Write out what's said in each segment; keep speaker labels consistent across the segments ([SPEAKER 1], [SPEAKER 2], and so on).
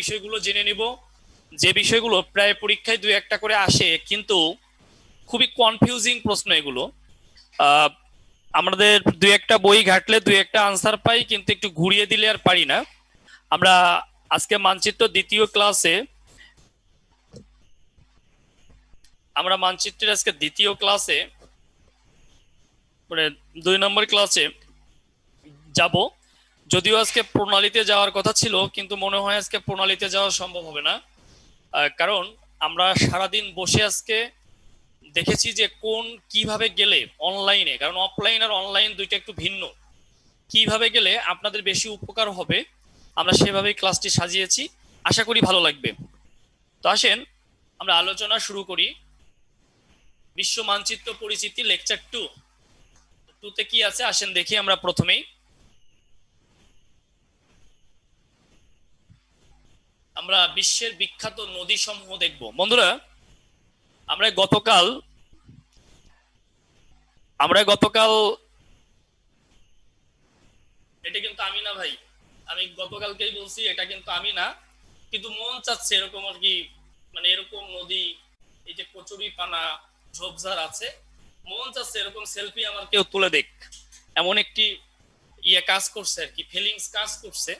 [SPEAKER 1] বিষয়গুলো জেনে নিব, যে বিষয়গুলো প্রায় পরীক্ষায় দুই একটা করে আসে, কিন্তু খুবই কনফিউজিং প্রশ্ন এগুলো। আমাদের দুই একটা বই ঘাটলে দুই একটা আনসার পাই, কিন্তু একটু ঘুরিয়ে দিলে আর পারি না। আমরা আজকে মানচিত্র দ্বিতীয় ক্লাসে, আমরা মানচিত্রের আজকে দ্বিতীয় ক্লাসে মানে 2 নম্বর ক্লাসে যাব। যদিও আজকে প্রণালীতে যাওয়ার কথা ছিল, কিন্তু মনে হয় আজকে প্রণালীতে যাওয়া সম্ভব হবে না। কারণ আমরা সারাদিন বসে আজকে দেখেছি যে কিভাবে গেলে অনলাইনে, কারণ অফলাইন আর অনলাইন দুইটা একটু ভিন্ন, কিভাবে গেলে আপনাদের বেশি উপকার হবে আমরা সেভাবেই ক্লাসটি সাজিয়েছি। আশা করি ভালো লাগবে। তো আসেন আমরা আলোচনা শুরু করি। বিশ্ব মানচিত্র পরিচিতি লেকচার 2 কি আছে আসেন দেখি। আমরা প্রথমেই আমরা বিশ্বের বিখ্যাত নদী সমূহ দেখব। বন্ধুরা, আমরা গতকাল এটা কিন্তু আমি না ভাই, আমি গতকালকেই বলছি এটা কিন্তু আমি না, কিন্তু মন চাচ্ছে এরকম আর কি, মানে এরকম নদী, এই যে কচুরি পানা ঝোপঝাড় আছে, মন চাচ্ছে এরকম সেলফি আমার কেউ তুলে দেখ, এমন একটি কাজ করছে আর কি, ফিলিংস কাজ করছে।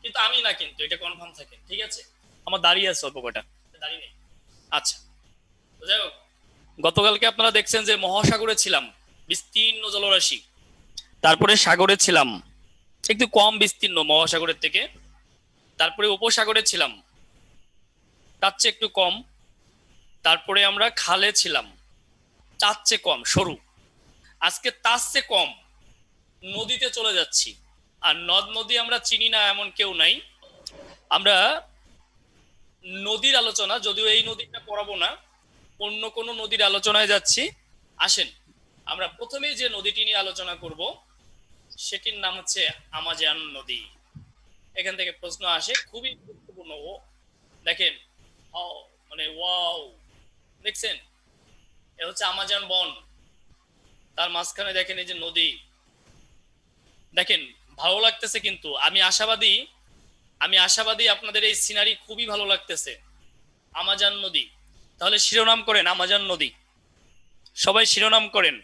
[SPEAKER 1] কিন্তু আমি না, কিন্তু এটা কনফার্ম থাকে। ঠিক আছে, আমার দাঁড়িয়ে আছে অল্প কটা, দাঁড়িয়ে নেই। আচ্ছা, যাই হোক, গতকালকে আপনারা দেখছেন যে মহাসাগরে ছিলাম, বিস্তীর্ণ জলরাশি। তারপরে সাগরে ছিলাম, একটু কম বিস্তীর্ণ মহাসাগরের থেকে। তারপরে উপসাগরে ছিলাম, তার চেয়ে একটু কম। তারপরে আমরা খালে ছিলাম, তার চেয়ে কম সরু। আজকে তার চেয়ে কম নদীতে চলে যাচ্ছি। আর নদ নদী আমরা চিনি না এমন কেউ নাই। আমরা নদীর আলোচনা, যদিও এই নদীটা পড়াবো না, অন্য কোনো নদীর আলোচনায় যাচ্ছি। আসেন আমরা প্রথমেই যে নদীটি নিয়ে আলোচনা করব সেটির নাম হচ্ছে আমাজন নদী। এখান থেকে প্রশ্ন আসে, খুবই গুরুত্বপূর্ণ। ও দেখেন, মানে ওয়াও, দেখছেন এ হচ্ছে আমাজন বন, তার মাঝখানে দেখেন এই যে নদী। দেখেন ভালো লাগতেছে, কিন্তু আমি আশাবাদী আপনাদের এই সিনারি খুবই ভালো লাগতেছে। আমাজন নদী, তাহলে শিরোনাম করেন আমাজন নদী, সবাই শিরোনাম করেন।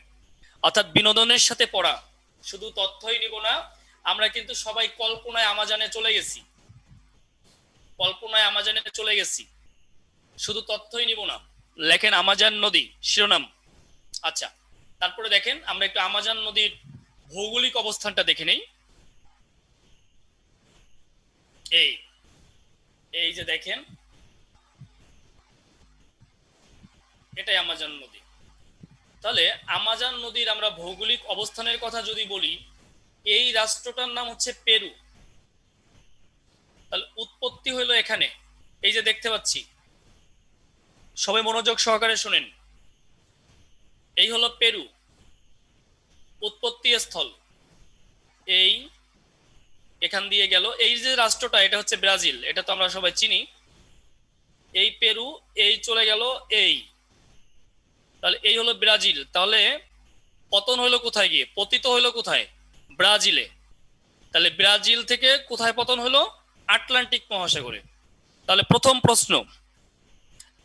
[SPEAKER 1] অর্থাৎ বিনোদনের সাথে পড়া, শুধু তথ্যই নিব না, আমরা কিন্তু সবাই কল্পনায় আমাজনে চলে গেছি, শুধু তথ্যই নিব না। লেখেন আমাজন নদী শিরোনাম। আচ্ছা, তারপরে দেখেন আমরা একটু আমাজন নদীর ভৌগোলিক অবস্থানটা দেখে নেই। এই যে দেখেন, এটাই আমাজন নদী। তাহলে আমাজন নদীর আমরা ভৌগোলিক অবস্থানের কথা যদি বলি, এই রাষ্ট্রটার নাম হচ্ছে পেরু। তাহলে উৎপত্তি হইলো এখানে, এই যে দেখতে পাচ্ছি, সবাই মনোযোগ সহকারে শুনেন। এই হলো পেরু উৎপত্তি স্থল। এই এখান দিয়ে গেল, এই যে রাষ্ট্রটা এটা হচ্ছে ব্রাজিল, এটা তো আমরা সবাই চিনি। এই পেরু, এই চলে গেল এই, তাহলে এই হলো ব্রাজিল। তাহলে পতন হইলো কোথায় গিয়ে, পতিত হইলো কোথায়, ব্রাজিলে। তাহলে ব্রাজিল থেকে কোথায় পতন হলো, আটলান্টিক মহাসাগরে। তাহলে প্রথম প্রশ্ন,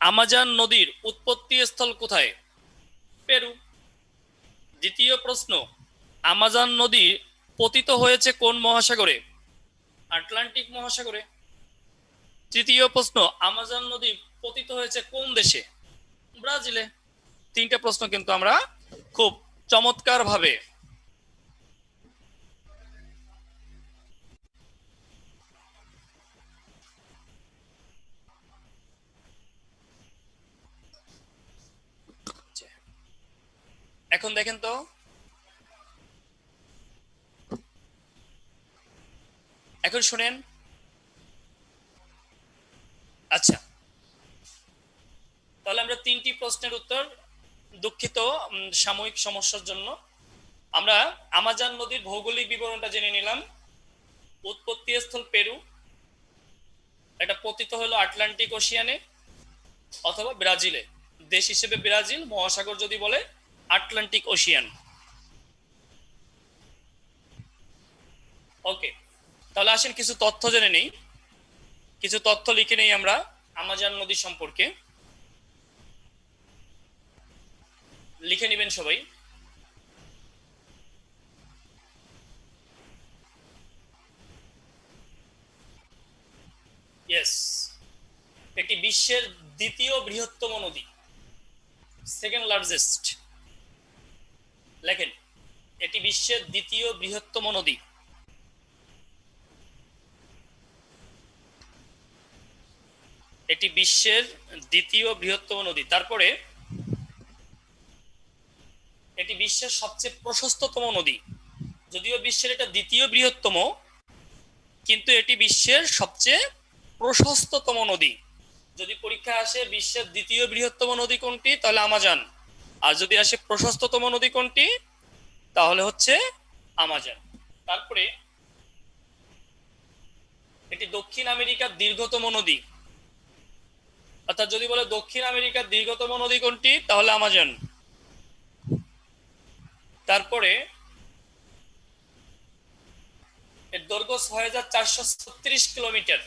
[SPEAKER 1] আমাজন নদীর উৎপত্তি স্থল কোথায়, পেরু। দ্বিতীয় প্রশ্ন, আমাজন নদী পতিত হয়েছে কোন মহাসাগরে, আটলান্টিক মহাসাগরে। তৃতীয় প্রশ্ন, আমাজন নদী পতিত হয়েছে কোন দেশে, ব্রাজিলে। তিনটা প্রশ্ন কিন্তু আমরা খুব চমৎকার ভাবে এখন দেখেন তো, এখন শুনেন। আচ্ছা, তাহলে আমরা তিনটি প্রশ্নের উত্তর, দুঃখিত সাময়িক সমস্যার জন্য, আমরা আমাজন নদীর ভৌগোলিক বিবরণটা জেনে নিলাম। উৎপত্তি স্থল পেরু, এটা পতিত হলো আটলান্টিক ওশিয়ানে অথবা ব্রাজিলে। দেশ হিসেবে ব্রাজিল, মহাসাগর যদি বলে আটলান্টিক ওশিয়ান। ওকে, তাহলে আসেন কিছু তথ্য জেনে নেই। কিছু তথ্য লিখে নেই আমরা আমাজন নদী সম্পর্কে, লিখে নেবেন সবাই। ইয়েস, এটি বিশ্বের দ্বিতীয় বৃহত্তম নদী, সেকেন্ড লার্জেস্ট। লেখেন, এটি বিশ্বের দ্বিতীয় বৃহত্তম নদী। এটি বিশ্বের দ্বিতীয় বৃহত্তম নদী। তারপরে এটি বিশ্বের সবচেয়ে প্রশস্ততম নদী। যদিও বিশ্বের এটা দ্বিতীয় বৃহত্তম, কিন্তু এটি বিশ্বের সবচেয়ে প্রশস্ততম নদী। যদি পরীক্ষা আসে বিশ্বের দ্বিতীয় বৃহত্তম নদী কোনটি, তাহলে আমাজন। আর যদি আসে প্রশস্ততম নদী কোনটি, তাহলে হচ্ছে আমাজন। তারপরে এটি দক্ষিণ আমেরিকার দীর্ঘতম নদী। অর্থাৎ যদি বলে দক্ষিণ আমেরিকার দীর্ঘতম নদী কোনটি, তাহলে আমাজন। তারপরে এর দৈর্ঘ্য ৬,৪৩৬ কিলোমিটার।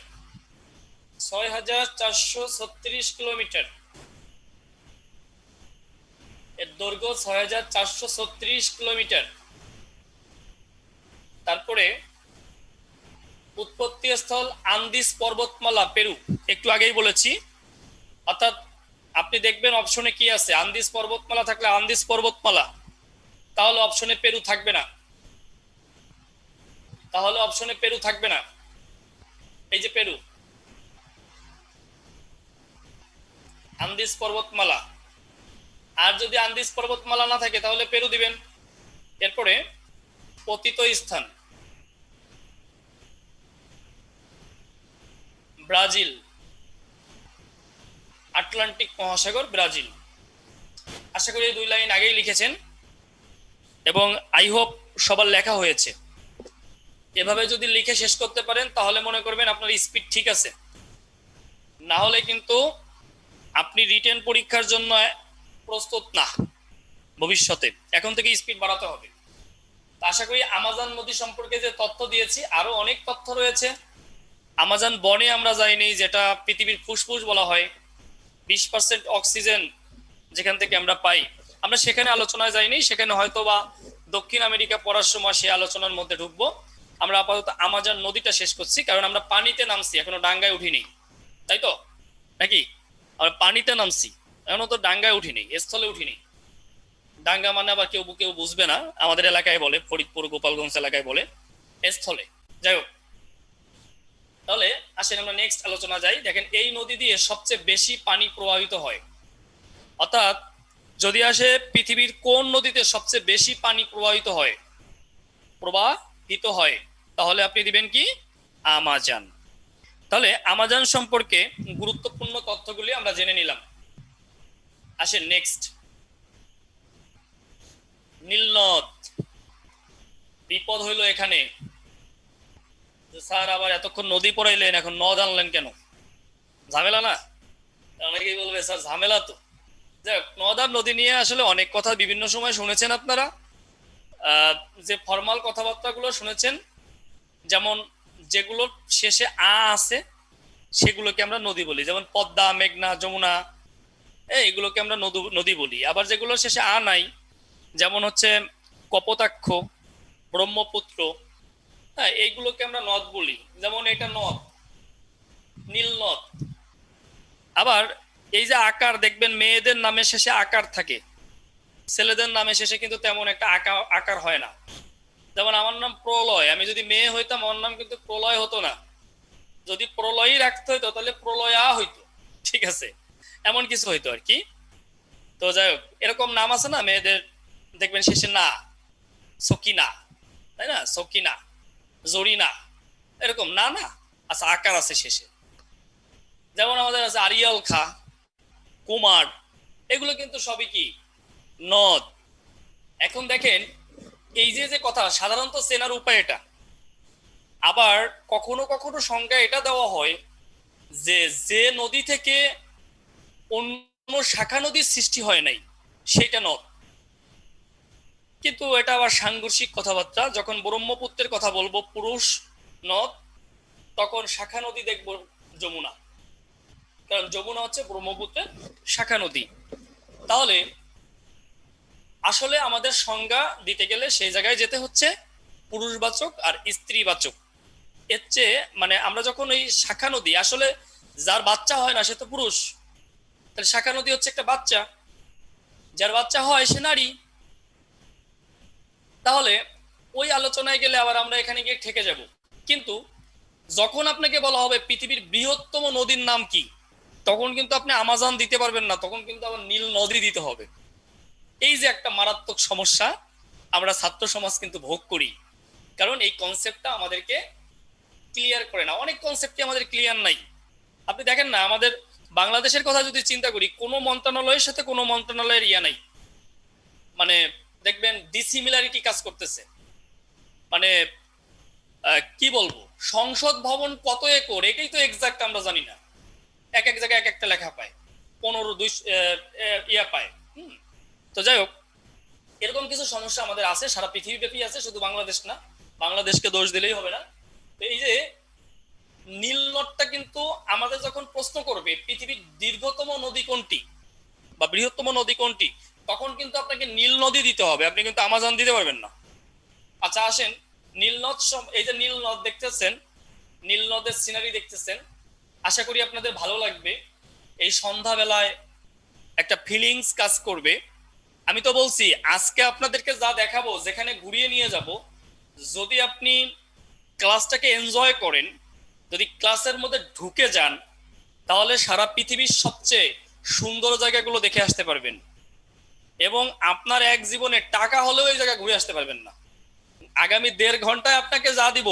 [SPEAKER 1] ৬,৪৩৬ কিলোমিটার। এর দৈর্ঘ্য ৬,৪৩৬ কিলোমিটার। তারপরে উৎপত্তি স্থল আন্দিস পর্বতমালা, পেরু, একটু আগেই বলেছি। অর্থাৎ আপনি দেখবেন অপশনে কি আছে, আন্দিস পর্বতমালা থাকলে আন্দিস পর্বতমালা, তাহলে অপশনে পেরু থাকবে না, তাহলে অপশনে পেরু থাকবে না। এই যে পেরু, আন্দিস পর্বতমালা। আর যদি আন্দিস পর্বতমালা না থাকে তাহলে পেরু দিবেন। এরপরে পতিত স্থান ব্রাজিল, আটলান্টিক মহাসাগর, ব্রাজিল। আশা করি এই 2 লাইন আগেই লিখেছেন এবং আই হোপ সবার লেখা হয়েছে। এভাবে যদি লিখে শেষ করতে পারেন তাহলে মনে করবেন আপনার স্পিড ঠিক আছে, না হলে কিন্তু আপনি রিটেন পরীক্ষার জন্য প্রস্তুত না ভবিষ্যতে। এখন থেকে স্পিড বাড়াতে হবে। আশা করি আমাজন নদী সম্পর্কে যে তথ্য দিয়েছি, আরো অনেক তথ্য রয়েছে। আমাজন বনে আমরা যাইনি, যেটা পৃথিবীর ফুসফুস বলা হয়। 20% অক্সিজেন যেখান থেকে আমরা পাই, আমরা সেখানে আলোচনায় যাইনি। সেখানে হয়তো বা দক্ষিণ আমেরিকা পড়ার সময় সেই আলোচনার মধ্যে ঢুকবো। আমরা আপাতত আমাজন নদীটা শেষ করছি, কারণ আমরা পানিতে নামছি, এখনো ডাঙ্গায় উঠিনি, তাই তো নাকি? আমরা পানিতে নামছি, এখনো তো ডাঙ্গায় উঠিনি, স্থলে উঠিনি। ডাঙ্গা মানে আবার কেউ কেউ বুঝবে না, আমাদের এলাকায় বলে, ফরিদপুর গোপালগঞ্জ এলাকায় বলে স্থলে। যাই হোক, তাহলে আসেন আমরা নেক্সট আলোচনা যাই। দেখেন, এই নদী দিয়ে সবচেয়ে বেশি পানি প্রবাহিত হয়। অর্থাৎ যদি আসে পৃথিবীর কোন নদীতে সবচেয়ে বেশি পানি প্রবাহিত হয়, তাহলে আপনি দিবেন কি? আমাজন। তাহলে আমাজন সম্পর্কে গুরুত্বপূর্ণ তথ্যগুলি আমরা জেনে নিলাম। আসেন নেক্সট, নীলনদ। বিপদ হইলো এখানে, স্যার আবার এতক্ষণ নদী পড়াইলেন, এখন নদ আনলেন কেন? ঝামেলা না? অনেকেই বলবে স্যার ঝামেলা তো। যাই হোক, নদ আর নদী নিয়ে আসলে অনেক কথা বিভিন্ন সময় শুনেছেন আপনারা। যে ফর্মাল কথাবার্তাগুলো শুনেছেন, যেমন যেগুলো শেষে আ আছে সেগুলোকে আমরা নদী বলি, যেমন পদ্মা, মেঘনা, যমুনা, এগুলোকে আমরা নদী বলি। আবার যেগুলো শেষে আ নাই, যেমন হচ্ছে কপোতাক্ষ, ব্রহ্মপুত্র, হ্যাঁ, এইগুলোকে আমরা নদ বলি। যেমন এটা নদ, নীল নদ। আবার এই যে আকার, দেখবেন মেয়েদের নামে শেষে আকার থাকে, ছেলেদের নামে শেষে কিন্তু তেমন একটা আকার হয় না। যেমন আমার নাম প্রলয়, আমি যদি মেয়ে হইতাম আমার নাম কিন্তু প্রলয় হতো না। যদি প্রলয়ই রাখতে হইতো তাহলে প্রলয়া হইতো, ঠিক আছে, এমন কিছু হইতো আর কি। তো যাই হোক, এরকম নাম আছে না মেয়েদের, দেখবেন শেষে না, সকিনা, তাই না, সকিনা, জরিনা, এরকম না না, আচ্ছা আকার আছে শেষে। যেমন আমাদের আছে আরিয়াল খা, কুমার, এগুলো কিন্তু সবই কি? নদ। এখন দেখেন, এই যে কথা সাধারণত চেনার উপায় এটা। আবার কখনো কখনো সংজ্ঞা এটা দেওয়া হয় যে যে নদী থেকে অন্য শাখা নদীর সৃষ্টি হয় নাই সেটা নদ। কিন্তু এটা আবার সাংঘর্ষিক কথাবার্তা। যখন ব্রহ্মপুত্রের কথা বলবো পুরুষ নদ, তখন শাখা নদী দেখব যমুনা, কারণ যমুনা হচ্ছে ব্রহ্মপুত্রের শাখা নদী। তাহলে আসলে আমাদের সংজ্ঞা দিতে গেলে সেই জায়গায় যেতে হচ্ছে পুরুষবাচক আর স্ত্রীবাচক। এর চেয়ে মানে আমরা যখন ওই শাখা নদী, আসলে যার বাচ্চা হয় না সে তো পুরুষ, তাহলে শাখা নদী হচ্ছে একটা বাচ্চা, যার বাচ্চা হয় সে নারী। তাহলে ওই আলোচনায় গেলে আবার আমরা এখানে গিয়ে ঠেকে যাব। কিন্তু যখন আপনাকে বলা হবে পৃথিবীর বৃহত্তম নদীর নাম কি, তখন কিন্তু আপনি আমাজন দিতে পারবেন না, তখন কিন্তু আবার নীল নদী দিতে হবে। এই যে একটা মারাত্মক সমস্যা আমরা ছাত্র সমাজ কিন্তু ভোগ করি, কারণ এই কনসেপ্টটা আমাদেরকে ক্লিয়ার করে না। অনেক কনসেপ্টই আমাদের ক্লিয়ার নাই। আপনি দেখেন না, আমাদের বাংলাদেশের কথা যদি চিন্তা করি, কোনো মন্ত্রণালয়ের সাথে কোনো মন্ত্রণালয়ের ইয়া নাই, মানে দেখবেন ডিসিমিলারিটি কাজ করতেছে। মানে কি বলবো, সংসদ ভবন কত একর এটাই তো এক্সাক্ট আমরা জানি না, এক এক জায়গায় এক একটা লেখা পায়, 15-2 ইয়া পায়। তো যাই হোক, এরকম কিছু সমস্যা আমাদের আছে, সারা পৃথিবীব্যাপী আছে, শুধু বাংলাদেশ না। বাংলাদেশকে দোষ দিলেই হবে না। তো এই যে নীল নদটা কিন্তু আমাদের যখন প্রশ্ন করবে পৃথিবীর দীর্ঘতম নদী কোনটি বা বৃহত্তম নদী কোনটি, তখন কিন্তু আপনাকে নীল নদী দিতে হবে, আপনি কিন্তু আমাজন দিতে পারবেন না। আচ্ছা আসেন, নীল নদ, এই যে নীল নদ দেখতেছেন, নীল নদের সিনারি দেখতেছেন, আশা করি আপনাদের ভালো লাগবে। এই সন্ধ্যাবেলায় একটা ফিলিংস কাজ করবে। আমি তো বলছি আজকে আপনাদেরকে যা দেখাবো, যেখানে ঘুরিয়ে নিয়ে যাব, যদি আপনি ক্লাসটাকে এনজয় করেন, যদি ক্লাসের মধ্যে ঢুকে যান, তাহলে সারা পৃথিবীর সবচেয়ে সুন্দর জায়গাগুলো দেখে আসতে পারবেন, এবং আপনার এক জীবনে টাকা হলেও এই জায়গা ঘুরে আসতে পারবেন না। আগামী 1.5 ঘন্টায় আপনাকে যা দিব,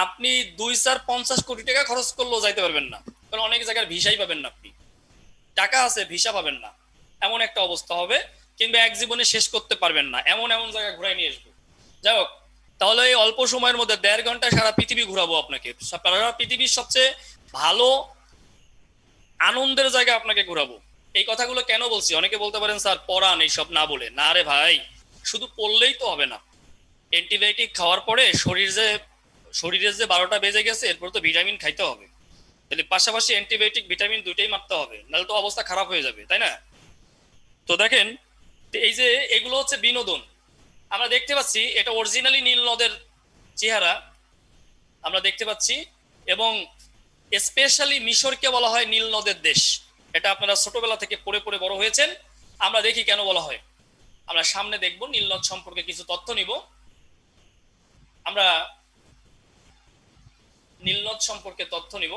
[SPEAKER 1] আপনি 2-4-50 কোটি টাকা খরচ করলেও যাইতে পারবেন না, কারণ অনেক জায়গার ভিসাই পাবেন না, আপনি টাকা আছে ভিসা পাবেন না, এমন একটা অবস্থা হবে। কিংবা এক জীবনে শেষ করতে পারবেন না, এমন এমন জায়গা ঘুরাই নিয়ে আসবো। যাই হোক, তাহলে এই অল্প সময়ের মধ্যে 1.5 ঘন্টায় সারা পৃথিবী ঘুরাবো আপনাকে, সারা পৃথিবীর সবচেয়ে ভালো আনন্দের জায়গা আপনাকে ঘুরাবো। এই কথাগুলো কেন বলছি, অনেকে বলতে পারেন স্যার পড়ান এইসব না বলে। না রে ভাই, শুধু পড়লেই তো হবে না। অ্যান্টিবায়োটিক খাওয়ার পরে শরীরে যে 12টা বেজে গেছে, এরপর তো ভিটামিন খাইতে হবে, তাহলে পাশাপাশি অ্যান্টিবায়োটিক ভিটামিন দুইটাই মারতে হবে, নাহলে তো অবস্থা খারাপ হয়ে যাবে, তাই না? তো দেখেন, এই যে এগুলো হচ্ছে বিনোদন। আমরা দেখতে পাচ্ছি এটা অরিজিনালি নীল নদের চেহারা আমরা দেখতে পাচ্ছি, এবং স্পেশালি মিশরকে বলা হয় নীল নদের দেশ। এটা আপনারা ছোটবেলা থেকে পড়ে পড়ে বড় হয়েছেন। আমরা দেখি কেন বলা হয়, আমরা সামনে দেখব, নীল নদ সম্পর্কে কিছু তথ্য নিব। আমরা নীল নদ সম্পর্কে তথ্য নিব।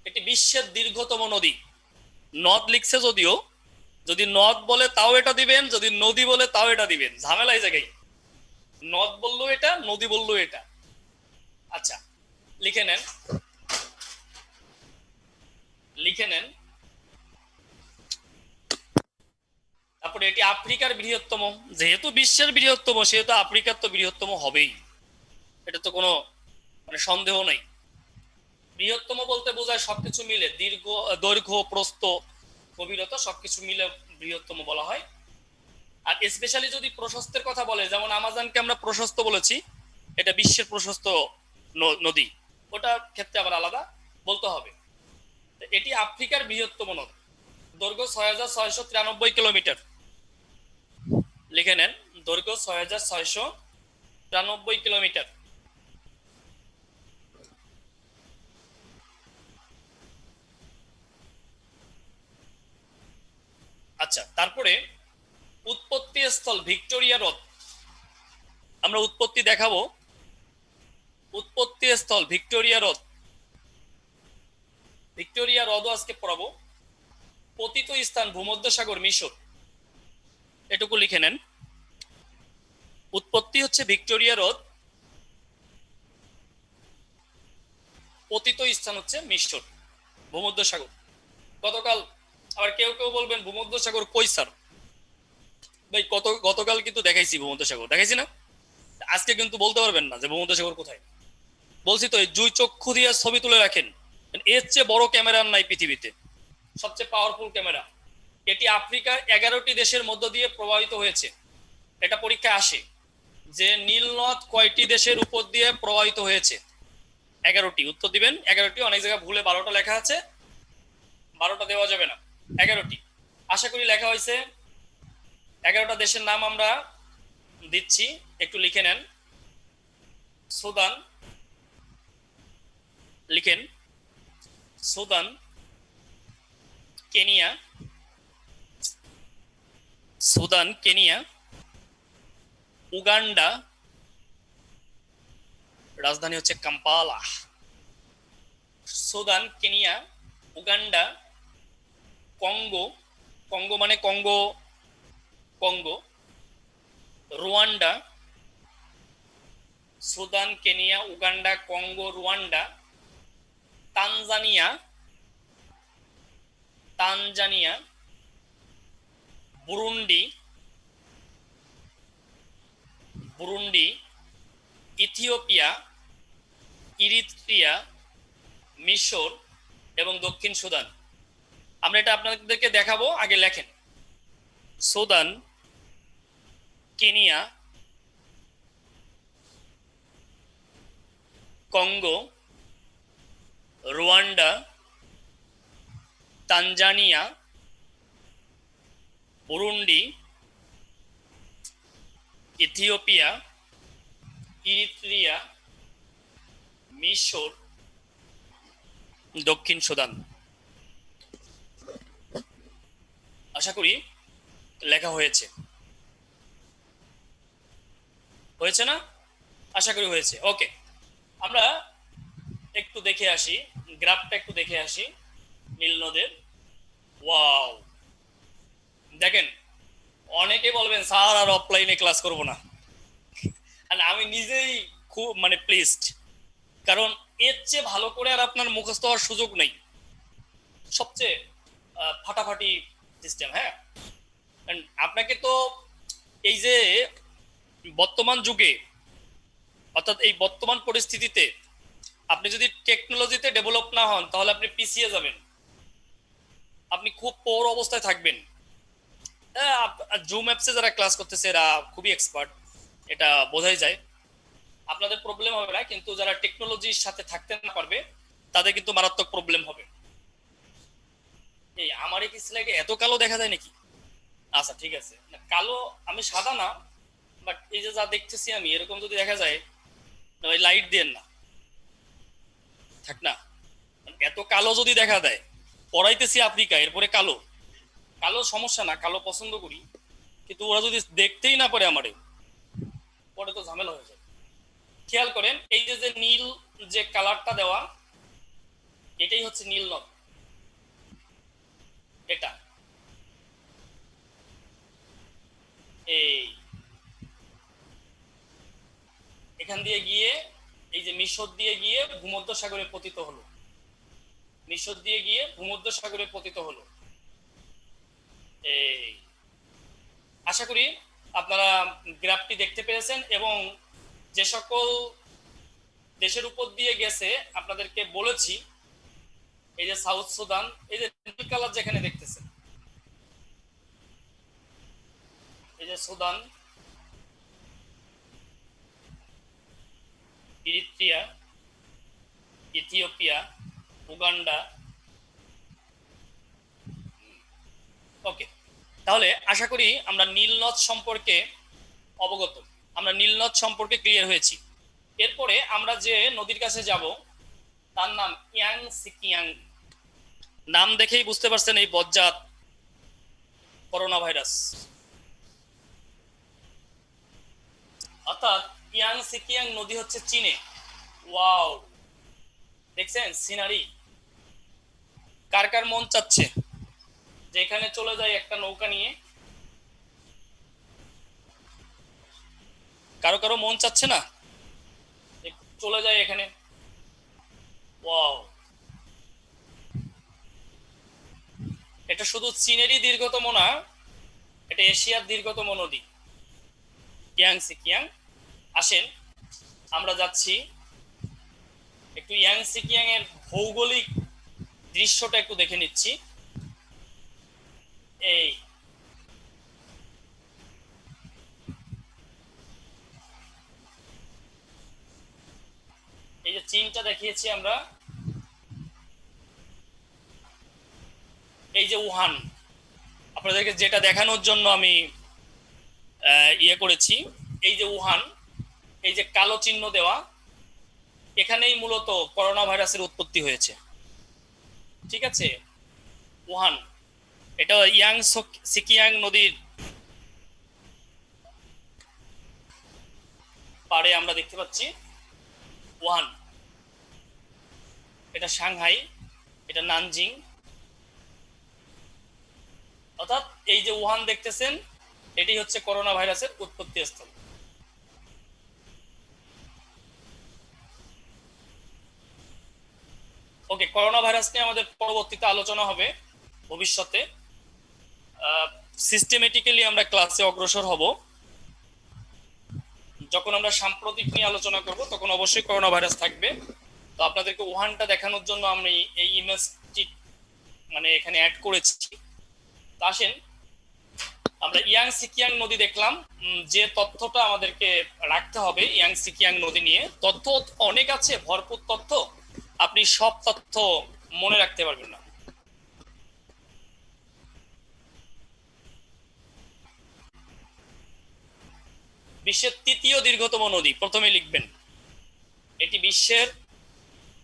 [SPEAKER 1] এটি বিশ্বের দীর্ঘতম নদী। নদ লিখছে যদিও, যদি নদ বলে তাও এটা দিবেন, যদি নদী বলে তাও এটা দিবেন, ঝামেলা এই জায়গায়। নদ বললো এটা, নদী বললো এটা। আচ্ছা, লিখে নেন, লিখে নেন। তারপরে এটি আফ্রিকার বৃহত্তম, যেহেতু বিশ্বের বৃহত্তম সেহেতু আফ্রিকার তো বৃহত্তম হবেই, এটা তো কোনো মানে সন্দেহ নেই। বৃহত্তম বলতে বোঝায় সবকিছু মিলে, দৈর্ঘ্য, প্রস্থ, গভীরতা সবকিছু মিলে বৃহত্তম বলা হয়। আর স্পেশালি যদি প্রশস্তের কথা বলে, যেমন আমাজনকে আমরা প্রশস্ত বলেছি, এটা বিশ্বের প্রশস্ত নদী, ওটার ক্ষেত্রে আবার আলাদা বলতে হবে। এটি আফ্রিকার বৃহত্তম নদী, দৈর্ঘ্য 6,693 কিলোমিটার। লিখে নেন, দৈর্ঘ্য 6,693 কিলোমিটার। আচ্ছা, তারপরে উৎপত্তি স্থল ভিক্টোরিয়া হ্রদ, আমরা উৎপত্তি দেখাবো। উৎপত্তি স্থল ভিক্টোরিয়া হ্রদ, ভিক্টোরিয়া হ্রদও আজকে পড়াবো। পতিত স্থান ভূমধ্যসাগর মিশর, এটুকু লিখে নেন। উৎপত্তি হচ্ছে ভিক্টোরিয়া হ্রদ, পতিত স্থান হচ্ছে মিশর, ভূমধ্যসাগর। গতকাল আবার কেউ কেউ বলবেন ভূমধ্যসাগর কই স্যার? ভাই গতকাল কিন্তু দেখাইছি ভূমধ্যসাগর, দেখাইছি না? আজকে কিন্তু বলতে পারবেন না যে ভূমধ্যসাগর কোথায়। বলছি তো, দুই চক্ষু দিয়ে ছবি তুলে রাখেন, এর চেয়ে বড় ক্যামেরা নাই পৃথিবীতে, সবচেয়ে পাওয়ারফুল ক্যামেরা। এটি আফ্রিকার 11টি দেশের মধ্য দিয়ে প্রবাহিত হয়েছে, এটা পরীক্ষায় আসে। যে নীল নদ কয়টি দেশের উপর দিয়ে প্রবাহিত হয়েছে? 11টি। উত্তর দিবেন 11টি। অনেক জায়গায় ভুলে 12টা লেখা আছে, 12টা দেওয়া যাবে না, 11টি। আশা করি লেখা হয়েছে। 11টা দেশের নাম আমরা দিচ্ছি, একটু লিখে নেন। সুদান, লিখেন। Sudan, Kenya, Sudan, Kenya, Uganda, রাজধানী হচ্ছে Kampala. Sudan, Kenya, Uganda, Congo, Congo মানে Congo, Congo, Rwanda, Sudan, Kenya, Uganda, Congo, Rwanda, Tanzania, Tanzania, Burundi, Burundi, Ethiopia, Eritrea, মিশর এবং দক্ষিণ সুদান। আমরা এটা আপনাদেরকে দেখাবো, আগে লেখেন। Sudan, Kenya, Congo, Rwanda, Tanzania, Burundi, Ethiopia, Eritrea, মিশর, দক্ষিণ সুদান। আশা করি লেখা হয়েছে, হয়েছে না? আশা করি হয়েছে। ওকে, আমরা একটু দেখে আসি, গ্রাফটা একটু দেখে আসি নীল নদের। ওয়াও, দেখেন, অনেকে বলবেন স্যার আর অফলাইনে ক্লাস করব না, আর আমি নিজেই খুব মানে প্লিজড, কারণ এর চেয়ে ভালো করে আর আপনার মুখস্থ হওয়ার সুযোগ নেই। সবচেয়ে ফাটাফাটি সিস্টেম। হ্যাঁ, আপনাকে তো এই যে বর্তমান যুগে, অর্থাৎ এই বর্তমান পরিস্থিতিতে আপনি যদি টেকনোলজিতে ডেভেলপ না হন তাহলে আপনি পিছিয়ে যাবেন, আপনি খুব পৌর অবস্থায় থাকবেন। জুম অ্যাপসে যারা ক্লাস করতেছে এরা খুবই এক্সপার্ট, এটা বোঝাই যায়। আপনাদের প্রবলেম হবে না, কিন্তু যারা টেকনোলজির সাথে থাকতে না পারবে তাদের কিন্তু মারাত্মক প্রবলেম হবে। এই আমার এই স্লাইডে এত কালো দেখা যায় নাকি? আচ্ছা ঠিক আছে, না কালো, আমি সাদা না, বাট এই যে যা দেখতেছি আমি এরকম যদি দেখা যায়, ওই লাইট দেন না, থাক না। এত কালো যদি দেখা দেয়, পড়াইতেছি আফ্রিকা, এরপরে কালো, কালো সমস্যা না, কালো পছন্দ করি, কিন্তু ওরা যদি দেখতেই না পারে আমারে, পরে তো ঝামেলা হয়ে যায়। খেয়াল করেন, এই যে নীল যে কালারটা দেওয়া, এটাই হচ্ছে নীল নদ। এটা এই এখান দিয়ে গিয়ে এই যে মিশর দিয়ে গিয়ে ভূমধ্য সাগরে পতিত হলো, মিশর দিয়ে গিয়ে ভূমধ্য সাগরে পতিত হলো। এই আশা করি আপনারা গ্রাফটি দেখতে পেরেছেন, এবং যে সকল দেশের উপর দিয়ে গেছে আপনাদেরকে বলেছি। এই যে সাউথ সুদান, এই যে নীল কালার যেখানে দেখতেছেন, এই যে সুদান, ইরিত্রিয়া, ইথিওপিয়া, উগান্ডা। ওকে, তাহলে আশা করি আমরা নীল নদ সম্পর্কে অবগত, আমরা নীল নদ সম্পর্কে ক্লিয়ার হয়েছি। এরপরে আমরা যে নদীর কাছে যাব তার নাম ইয়াং সিকিয়াং। নাম দেখেই বুঝতে পারছেন এই বজ্জাত করোনা ভাইরাস। অর্থাৎ ইয়াং সিকিয়াং নদী হচ্ছে চীনে। ওয়াও, দেখছেন সিনারি? কার কার মন চাচ্ছে যে এখানে চলে যায় একটা নৌকা নিয়ে? কারো কারো মন চাচ্ছে না চলে যায় এখানে? ওয়াও, এটা শুধু চীনেরই দীর্ঘতম না, এটা এশিয়ার দীর্ঘতম নদী ইয়াং সিকিয়াং। আসেন আমরা যাচ্ছি একটু ইয়াং সিকিয়াং এর ভৌগোলিক দৃশ্যটা একটু দেখে নিচ্ছি। এই চীনটা দেখিয়েছি আমরা, এই যে উহান, আপনাদেরকে যেটা দেখানোর জন্য আমি ইয়ে করেছি, এই যে উহান, এই যে কালো চিহ্ন দেওয়া, এখানেই মূলত করোনা ভাইরাসের উৎপত্তি হয়েছে। ঠিক আছে, উহান, এটা ইয়াং সিকিয়াং নদীর পাড়ে আমরা দেখতে পাচ্ছি উহান। এটা সাংহাই, এটা নানজিং, অর্থাৎ এই যে উহান দেখতেছেন, এটি হচ্ছে করোনা ভাইরাসের উৎপত্তি স্থল। ওকে, করোনা ভাইরাস নিয়ে আমাদের পরবর্তীতে আলোচনা হবে ভবিষ্যতে। সিস্টেমেটিক্যালি আমরা ক্লাসে অগ্রসর হব। যখন আমরা সাম্প্রতিক নিয়ে আলোচনা করব তখন অবশ্যই করোনা ভাইরাস থাকবে। তো আপনাদেরকে উহানটা দেখানোর জন্য আমি এই ইমেজটি মানে এখানে অ্যাড করেছি। আসেন আমরা ইয়াং সিকিয়াং নদী দেখলাম। যে তথ্যটা আমাদেরকে রাখতে হবে ইয়াং সিকিয়াং নদী নিয়ে, তথ্য অনেক আছে, ভরপুর তথ্য, আপনি সব তথ্য মনে রাখতে পারবেন না। বিশ্বের তৃতীয় দীর্ঘতম নদী, প্রথমে লিখবেন এটি বিশ্বের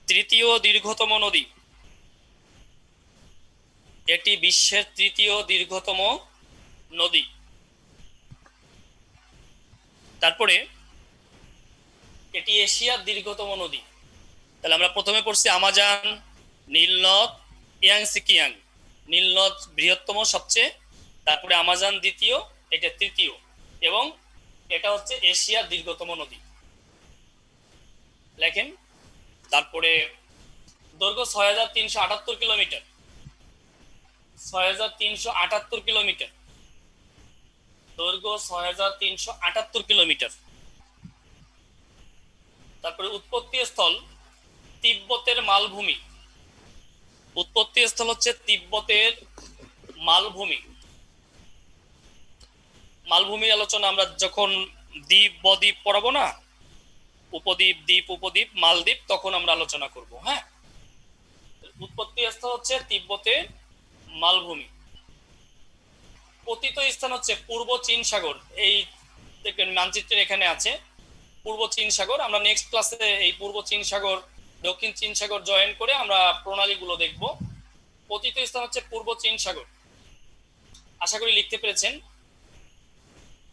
[SPEAKER 1] তৃতীয় দীর্ঘতম নদী, এটি বিশ্বের তৃতীয় দীর্ঘতম নদী। তারপরে এটি এশিয়ার দীর্ঘতম নদী। তাহলে আমরা প্রথমে পড়ছি আমাজন, নীলনদ, ইয়াং সিকিয়াং। নীলনদ বৃহত্তম সবচেয়ে, তারপরে আমাজন দ্বিতীয়, এটা তৃতীয়, এবং এটা হচ্ছে এশিয়ার দীর্ঘতম নদী। লেখেন। তারপরে দৈর্ঘ্য ৬৩৭৮ কিলোমিটার, ৬৩৭৮ কিলোমিটার, দৈর্ঘ্য ৬৩৭৮ কিলোমিটার। তারপরে উৎপত্তি স্থল তিব্বতের মালভূমি, উৎপত্তি স্থল হচ্ছে তিব্বতের মালভূমি। মালভূমির আলোচনা আমরা যখন দ্বীপ বদ্বীপ পড়াবো না, উপদ্বীপ, দ্বীপ, উপদ্বীপ, মালদ্বীপ, তখন আমরা আলোচনা করব। হ্যাঁ, উৎপত্তি স্থল হচ্ছে তিব্বতের মালভূমি। পতিত স্থান হচ্ছে পূর্ব চীন সাগর। এই দেখবেন মানচিত্রের এখানে আছে পূর্ব চীন সাগর। আমরা নেক্সট ক্লাসে এই পূর্ব চীন সাগর, দক্ষিণ চীন সাগর জয়েন করে আমরা প্রণালীগুলো দেখব। পতিত স্থান হচ্ছে পূর্ব চীন সাগর। আশা করি লিখতে পেরেছেন।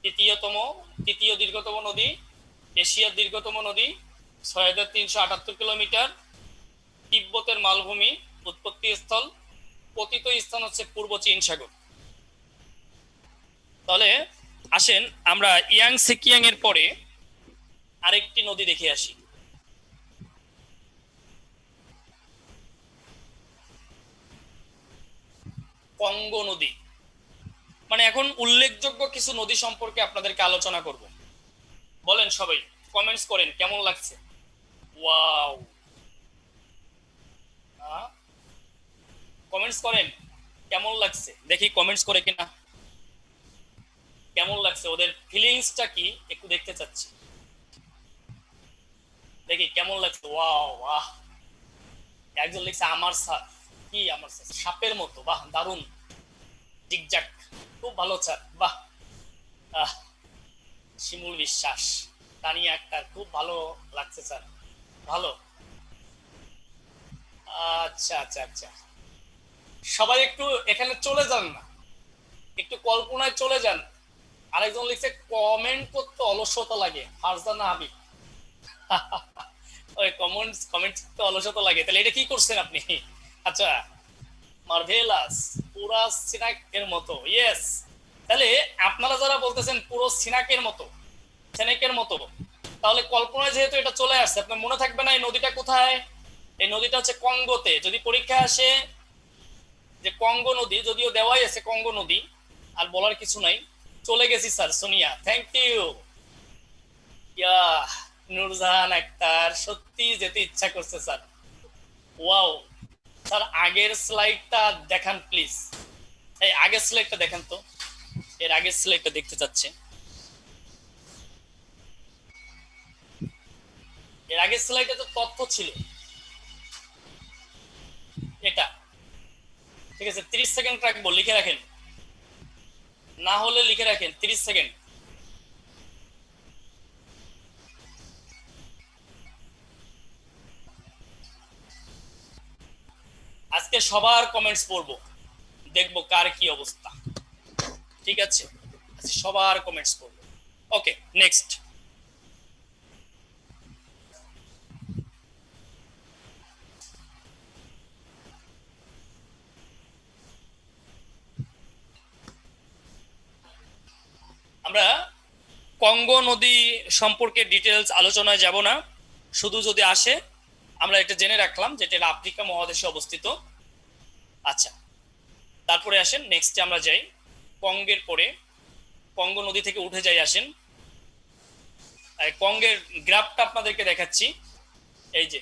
[SPEAKER 1] তৃতীয় দীর্ঘতম নদী, এশিয়ার দীর্ঘতম নদী, ৬৩৭৮ কিলোমিটার, তিব্বতের মালভূমি, উৎপত্তি স্থল, পতিত স্থান হচ্ছে পূর্ব চীন সাগর। তাহলে আসেন আমরা ইয়াং সিকিয়াং এর পরে আরেকটি নদী দেখে আসি। কঙ্গো নদী। মানে এখন উল্লেখযোগ্য কিছু নদী সম্পর্কে আপনাদেরকে আলোচনা করব। বলেন সবাই, কমেন্টস করেন কেমন লাগছে। ওয়াও, কমেন্টস করেন কেমন লাগছে, দেখি কমেন্টস করে কিনা। কেমন লাগছে, ওদের ফিলিংসটা কি একটু দেখতে চাচ্ছি, দেখি কেমন লাগছে। ওয়াও, বাহ, একজন লিখছে আমার স্যার, কি আমার স্যার, সাপের মতো, বাহ দারুণ, টিকজাক, খুব ভালো স্যার, বাহ। শিমুল বিশ্বাস, তানিয়া আক্তার, খুব ভালো লাগছে স্যার, ভালো। আচ্ছা আচ্ছা আচ্ছা, সবাই একটু এখানে চলে যান না, একটু কল্পনায় চলে যান। আরেকজন লিখছে কমেন্ট করতে অলসতা লাগে, ফারজানা হাবিব। ওই কমেন্ট করতে অলসতা লাগে, তাহলে এটা কি করছেন আপনি? আচ্ছা, মার্ভেলাস, পুরা সিনাকের মতো, ইয়েস। তাহলে আপনারা যারা বলতেছেন পুরো সিনাকের মতো, সিনাকের মতো, তাহলে কল্পনায় যেহেতু এটা চলে আসছে, আপনার মনে থাকবে না এই নদীটা কোথায়? এই নদীটা হচ্ছে কঙ্গোতে। যদি পরীক্ষায় আসে যে কঙ্গো নদী, যদিও দেওয়াই আছে কঙ্গো নদী, আর বলার কিছু নাই। চলে গেছি স্যার, সোনিয়া, থ্যাংক ইউ। ইয়া, নুরজাহান আক্তার, সত্যি যেতে ইচ্ছা করছে স্যার। ওয়াও স্যার, আগের স্লাইডটা দেখান প্লিজ। এই আগের স্লাইডটা দেখান তো, এর আগের স্লাইডটা দেখতে চাচ্ছে। এর আগের স্লাইডে তো তথ্য ছিল এটা, ঠিক আছে। 30 সেকেন্ড রাখবো, লিখে রাখেন, না হলে লিখে রাখেন 30 সেকেন্ড। আজকে সবার কমেন্টস পড়বো, দেখবো কার কি অবস্থা, ঠিক আছে। আজকে সবার কমেন্টস পড়বো। ওকে, নেক্সট। আমরা কঙ্গো নদী সম্পর্কে ডিটেলস আলোচনায় যাব না, শুধু যদি আসে আমরা এটা জেনে রাখলাম যেটা আফ্রিকা মহাদেশে অবস্থিত। আচ্ছা, তারপরে আসেন নেক্সটে আমরা যাই কঙ্গের পরে, কঙ্গো নদী থেকে উঠে যাই। আসেন কঙ্গের গ্রাফটা আপনাদেরকে দেখাচ্ছি, এই যে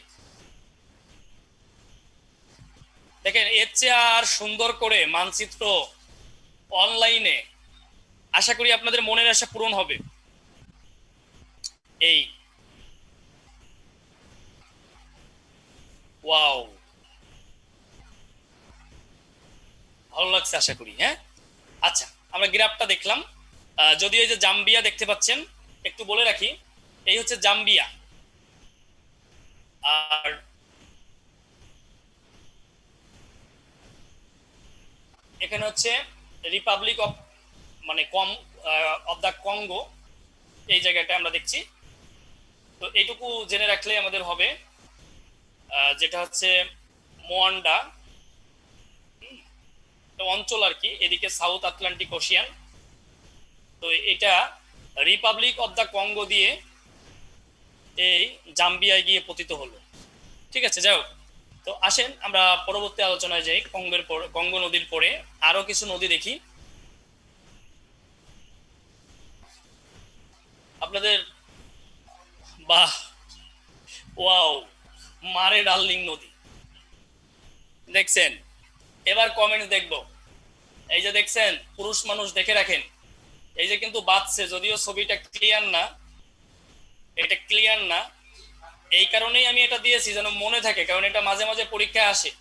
[SPEAKER 1] দেখেন, এর চেয়ে আর সুন্দর করে মানচিত্র অনলাইনে আশা করি আপনাদের মনের আশা পূরণ হবে। এই ওয়াও, ভালো লাগছে আশা করি, হ্যাঁ। আচ্ছা, আমরা গ্রাফটা দেখলাম। যদি এই যে জাম্বিয়া দেখতে পাচ্ছেন, একটু বলে রাখি, এই হচ্ছে জাম্বিয়া, আর এখানে হচ্ছে রিপাবলিক অফ মানে অফ দা কঙ্গো, এই জায়গাটা আমরা দেখছি। তো এইটুকু জেনে রাখলে আমাদের হবে, যেটা হচ্ছে মোয়ান্ডা অঞ্চল আর কি, এদিকে সাউথ আটলান্টিক ওশিয়ান। তো এটা রিপাবলিক অফ দা কঙ্গো দিয়ে এই জাম্বিয়ায় গিয়ে পতিত হলো, ঠিক আছে। যাই হোক, তো আসেন আমরা পরবর্তী আলোচনায় যাই। কঙ্গো নদীর পরে আরো কিছু নদী দেখি। আপনাদের বাহ, ওয়াও, মারে ডার্লিং নদী দেখছেন। এবার কমেন্ট দেখবো, এই যে দেখছেন পুরুষ মানুষ, দেখে রাখেন, এই যে কিন্তু বাঁচছে, যদিও ছবিটা ক্লিয়ার না, এটা ক্লিয়ার না, এই কারণেই আমি এটা দিয়েছি যেন মনে থাকে, কারণ এটা মাঝে মাঝে পরীক্ষায় আসে।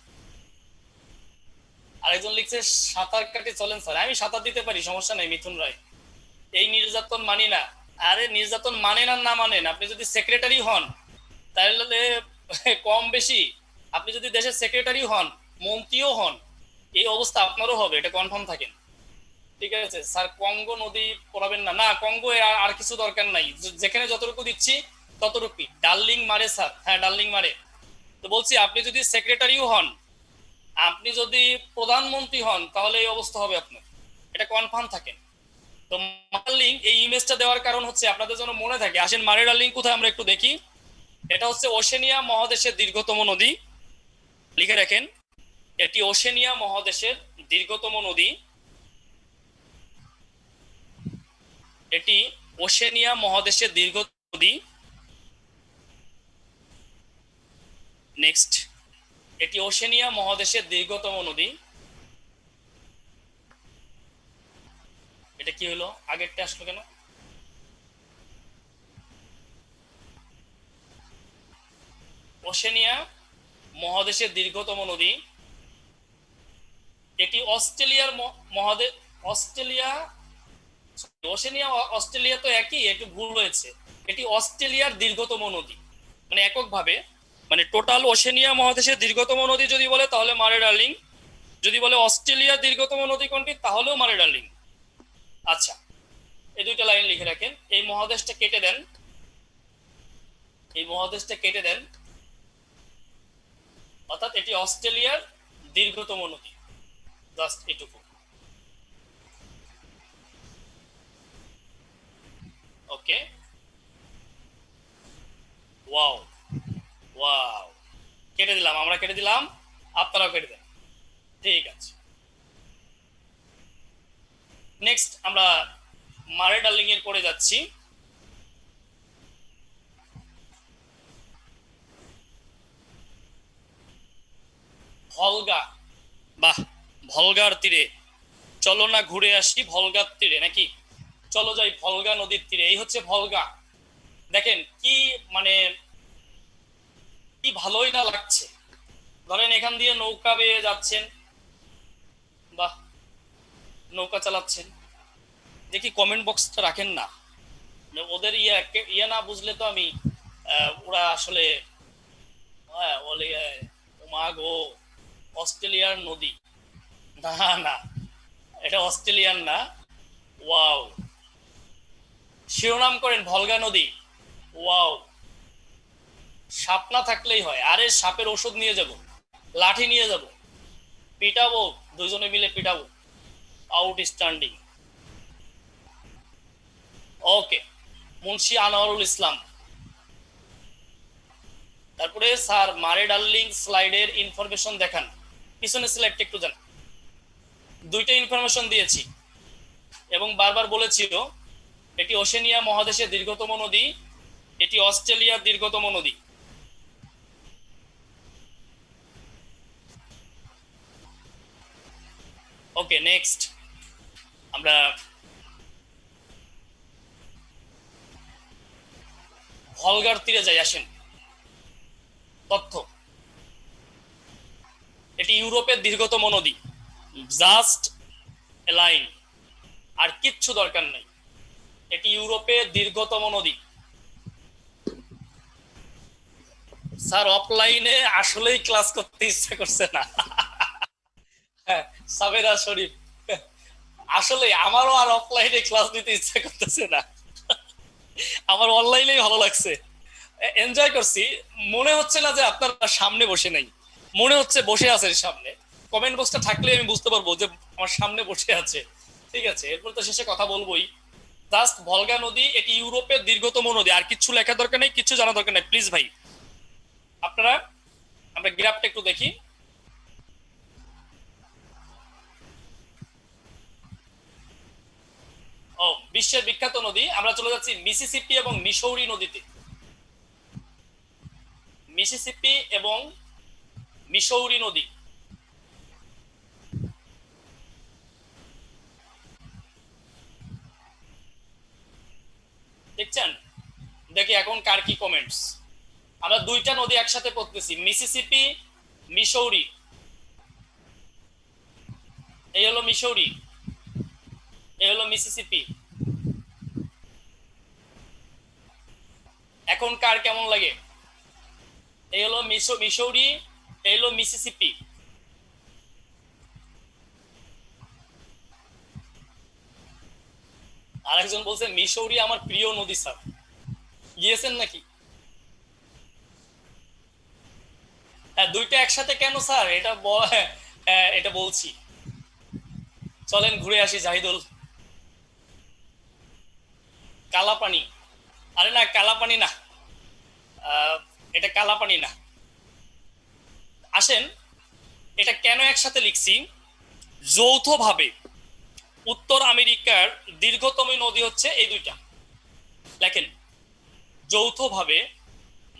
[SPEAKER 1] আরেকজন লিখছে সাঁতার কাটে চলেন স্যার, আমি সাঁতার দিতে পারি, সমস্যা নেই মিথুন রায়। এই নির্যাতন মানি না। আরে নির্যাতন মানেন আর না মানেন, আপনি যদি সেক্রেটারি হন তাহলে কম বেশি, আপনি যদি দেশের সেক্রেটারি হন, মন্ত্রীও হন, এই অবস্থা আপনারও হবে, এটা কনফার্ম থাকেন, ঠিক আছে। স্যার কঙ্গো নদী পড়াবেন না, না কঙ্গো আর কিছু দরকার নাই, যেখানে যতটুকু দিচ্ছি ততটুকুই। ডার্লিং মারে স্যার, হ্যাঁ ডার্লিং মারে। তো বলছি আপনি যদি সেক্রেটারিও হন, আপনি যদি প্রধানমন্ত্রী হন, তাহলে এই অবস্থা হবে আপনার, এটা কনফার্ম থাকেন। তো ডার্লিং এই ইমেজটা দেওয়ার কারণ হচ্ছে আপনাদের জন্য মনে থাকে। আসেন মারে ডার্লিং কোথায় আমরা একটু দেখি। এটা হচ্ছে ওশেনিয়া মহাদেশের দীর্ঘতম নদী, লিখে রাখেন, এটি ওশেনিয়া মহাদেশের দীর্ঘতম নদী, এটি ওশেনিয়া মহাদেশের দীর্ঘতম নদী। নেক্সট, এটি ওশেনিয়া মহাদেশের দীর্ঘতম নদী। এটা কি হলো, আগেরটা আসলো কেন? ওশেনিয়া মহাদেশের দীর্ঘতম নদী, এটি অস্ট্রেলিয়ার মহাদেশ, অস্ট্রেলিয়া, ওশেনিয়া অস্ট্রেলিয়া তো একই, একটু ভুল হয়েছে, এটি অস্ট্রেলিয়ার দীর্ঘতম নদী, মানে এককভাবে, মানে টোটাল ওশেনিয়া মহাদেশের দীর্ঘতম নদী যদি বলে তাহলে মারে ডার্লিং, যদি বলে অস্ট্রেলিয়ার দীর্ঘতম নদী কোনটি তাহলেও মারে ডার্লিং। আচ্ছা, এই দুইটা লাইন লিখে রাখেন। এই মহাদেশটা কেটে দেন, এই মহাদেশটা কেটে দেন, অর্থাৎ এটি অস্ট্রেলিয়ার দীর্ঘতম নদী, জাস্ট এটুকু। ওকে, ওয়াও ওয়াও, কেটে দিলাম, আমরা কেটে দিলাম, আপনারাও কেটে দেন, ঠিক আছে। নেক্সট আমরা মারে ডার্লিং এর পরে যাচ্ছি। ভলগা, বাহ, ভলগার তীরে, চলো না ঘুরে আসি ভলগার তীরে, নাকি চলো যাই ভলগা নদীর তীরে, এই হচ্ছে ভলগা। দেখেন কি মানে ভালোই না লাগছে। ধরেন এখান দিয়ে নৌকা বেয়ে যাচ্ছেন, বাহ, নৌকা চালাচ্ছেন, দেখি কমেন্ট বক্সটা রাখেন না। মানে ওদের ইয়ে না বুঝলে তো আমি ওরা আসলে, হ্যাঁ বলে মা গো, অস্ট্রেলিয়ার নদী, না না, এটা অস্ট্রেলিয়ান না। ওয়াও, শিরোনাম করেন ভলগা নদী। ওয়াও, সাপ না থাকলেই হয়। আরে সাপের ওষুধ নিয়ে যাব, লাঠি নিয়ে যাব, পিটাবো, দুজনে মিলে পিটাবো। আউটস্ট্যান্ডিং। ওকে, মুন্সি আনোয়ারুল ইসলাম। তারপরে স্যার মারে ডার্লিং স্লাইডের ইনফরমেশন দেখান, পিছনে স্লাইডটা একটু জান। দুইটা ইনফরমেশন দিয়েছি এবং বারবার বলেছিল এটি ওশেনিয়া মহাদেশের দীর্ঘতম নদী, এটি অস্ট্রেলিয়ার দীর্ঘতম নদী। ওকে, নেক্সট আমরা ভলগার তীরে যাই, আসেন। তথ্য, এটি ইউরোপের দীর্ঘতম নদী, জাস্ট এ লাইন, আর কিচ্ছু দরকার নাই। এটি ইউরোপের দীর্ঘতম নদী। স্যার অফলাইনে আসলেই ক্লাস করতে ইচ্ছা করছে না। হ্যাঁ, সাবেরা শরীফ, আসলে আমারও আর অফলাইনে ক্লাস নিতে ইচ্ছা করতেছে না, আমার অনলাইনেই ভালো লাগছে, এনজয় করছি। মনে হচ্ছে না যে আপনার সামনে বসে নাই, মনে হচ্ছে বসে আছেন সামনে। কমেন্ট বক্সটা থাকলে আমি বুঝতে পারবো যে আমার সামনে বসে আছে। ঠিক আছে, এরপর তো শেষে কথা বলবোই। জাস্ট ভলগা নদী, এটি ইউরোপের দীর্ঘতম নদী, আর কিছু লেখা দরকার নেই, কিছু জানা দরকার নেই প্লিজ ভাই। আপনারা, আমরা গ্রাফটা একটু দেখি। ও, বিশ্বের বিখ্যাত নদী, আমরা চলে যাচ্ছি মিসিসিপি এবং মিসৌরি নদীতে। মিসিসিপি এবং মিসৌরি নদী, দেখছেন? দেখি এখন কার কি কমেন্টস। আমরা দুইটা নদী একসাথে পড়তেছি, মিসিসিপি, মিসৌরি। এই হলো মিসৌরি, এই হলো মিসিসিপি। এখন কার কেমন লাগে? এই হলো মিসৌরি, এই হলো মিসিসিপি। আরেকজন বলছে মিসৌরি আমার প্রিয় নদী স্যার, গিয়েছেন নাকি? হ্যাঁ, দুইটা একসাথে কেন স্যার, এটা এটা বলছি। চলেন ঘুরে আসি জাহিদুল। কালাপানি, আরে না কালাপানি না, এটা কালাপানি না। আসেন, এটা কেন একসাথে লিখছি? যৌথভাবে উত্তর আমেরিকার দীর্ঘতম নদী হচ্ছে এই দুইটা, লেখেন যৌথভাবে।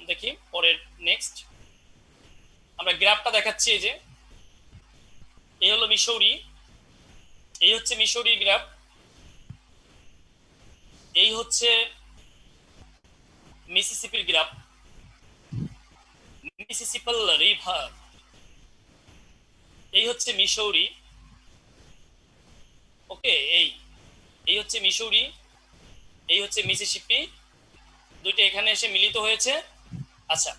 [SPEAKER 1] দেখি পরের নেক্সট, আমরা গ্রাফটা দেখাচ্ছি। এই যে এই হলো মিসৌরি, এই হচ্ছে মিসৌরি গ্রাফ, এই হচ্ছে মিসিসিপির গ্রাফ, মিসিসিপাল রিভার। এই হচ্ছে মিসৌরি। ওকে, এই এই হচ্ছে মিসৌরি, এই হচ্ছে মিসিসিপি, দুইটা এখানে এসে মিলিত হয়েছে। আচ্ছা,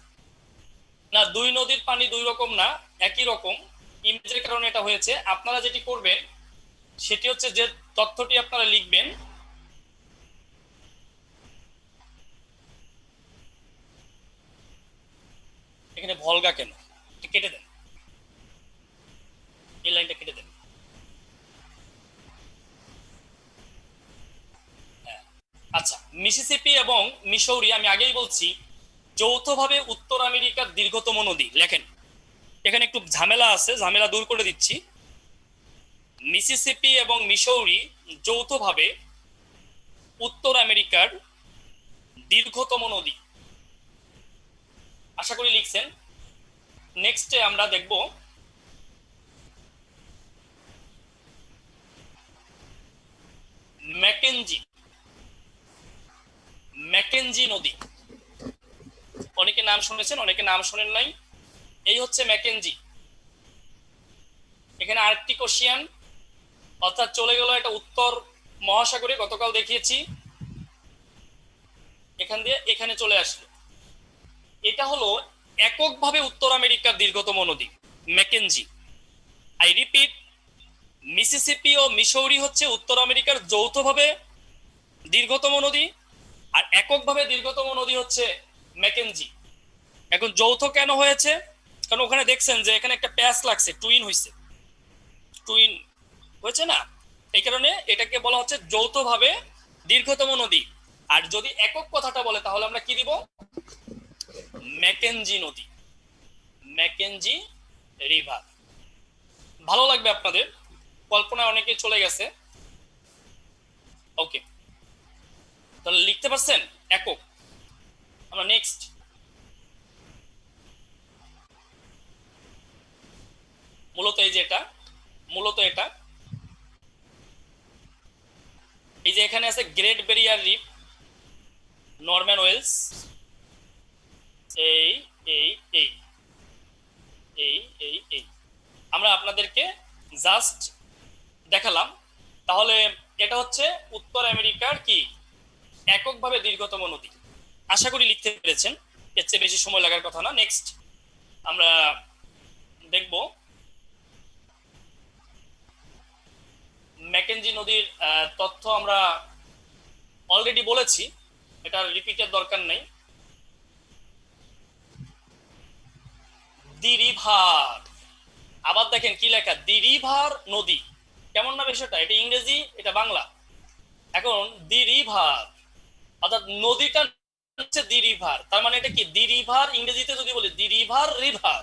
[SPEAKER 1] না দুই নদীর পানি দুই রকম না, একই রকম। ইমেজের কারণে এটা হয়েছে। আপনারা যেটি করবেন সেটি হচ্ছে যে তথ্যটি আপনারা লিখবেন, এখানে ভলগা কেন, কেটে দেন, এই লাইনটা কেটে দেন। হ্যাঁ, আচ্ছা, মিসিসিপি এবং মিসৌরি আমি আগেই বলছি যৌথভাবে উত্তর আমেরিকার দীর্ঘতম নদী। লেখেন, এখানে একটু ঝামেলা আছে, ঝামেলা দূর করে দিচ্ছি। মিসিসিপি এবং মিসৌরি যৌথভাবে উত্তর আমেরিকার দীর্ঘতম নদী। আশা করি লিখছেন। নেক্সটে আমরা দেখব ম্যাকেঞ্জি, ম্যাকেঞ্জি নদী। অনেকে নাম শুনেছেন, অনেকে নাম শোনেন নাই। এই হচ্ছে ম্যাকেঞ্জি। এখানে আর্কটিক ওশিয়ান, অর্থাৎ চলে গেল এটা উত্তর মহাসাগরে, গতকাল দেখিয়েছি, এখান দিয়ে এখানে চলে আসলো। এটা হলো এককভাবে উত্তর আমেরিকার দীর্ঘতম নদী ম্যাকেঞ্জি। আই রিপিট, মিসিসিপি ও মিসৌরি হচ্ছে উত্তর আমেরিকার যৌথভাবে দীর্ঘতম নদী, আর এককভাবে দীর্ঘতম নদী হচ্ছে ম্যাকেঞ্জি। এখন যৌথ কেন হয়েছে? কারণ ওখানে দেখছেন যে এখানে একটা প্যাচ লাগছে, টুইন হয়েছে, টুইন হয়েছে না, এই কারণে এটাকে বলা হচ্ছে যৌথভাবে দীর্ঘতম নদী। আর যদি একক কথাটা বলে তাহলে আমরা কি দিব? ম্যাকেঞ্জি নদী, ম্যাকেঞ্জি রিভার। ভালো লাগবে আপনাদের, কল্পনায় অনেকে চলে গেছে। ওকে, তাহলে লিখতে পারছেন একক। আমরা নেক্সট, মূলত এই যে এটা, মূলত এটা এই যে এখানে আছে Great Barrier Reef, Norman Wells, এই এই এই এই এই এই আমরা আপনাদেরকে জাস্ট দেখালাম। তাহলে এটা হচ্ছে উত্তর আমেরিকার কি এককভাবে দীর্ঘতম নদী। আশা করি লিখতে পেরেছেন, এর চেয়ে বেশি সময় লাগার কথা না। নেক্সট আমরা দেখব ম্যাকেঞ্জি নদীর তথ্য আমরা অলরেডি বলেছি, এটা রিপিটের দরকার নেই। দি রিভার, আবার দেখেন কি লেখা, দি রিভার নদী, কেমন না বিষয়টা? এটা ইংরেজি, এটা বাংলা। এখন দি রিভার অর্থাৎ নদীটা হচ্ছে দি রিভার, তার মানে এটা কি? দি রিভার ইংরেজিতে যদি বলি the river river,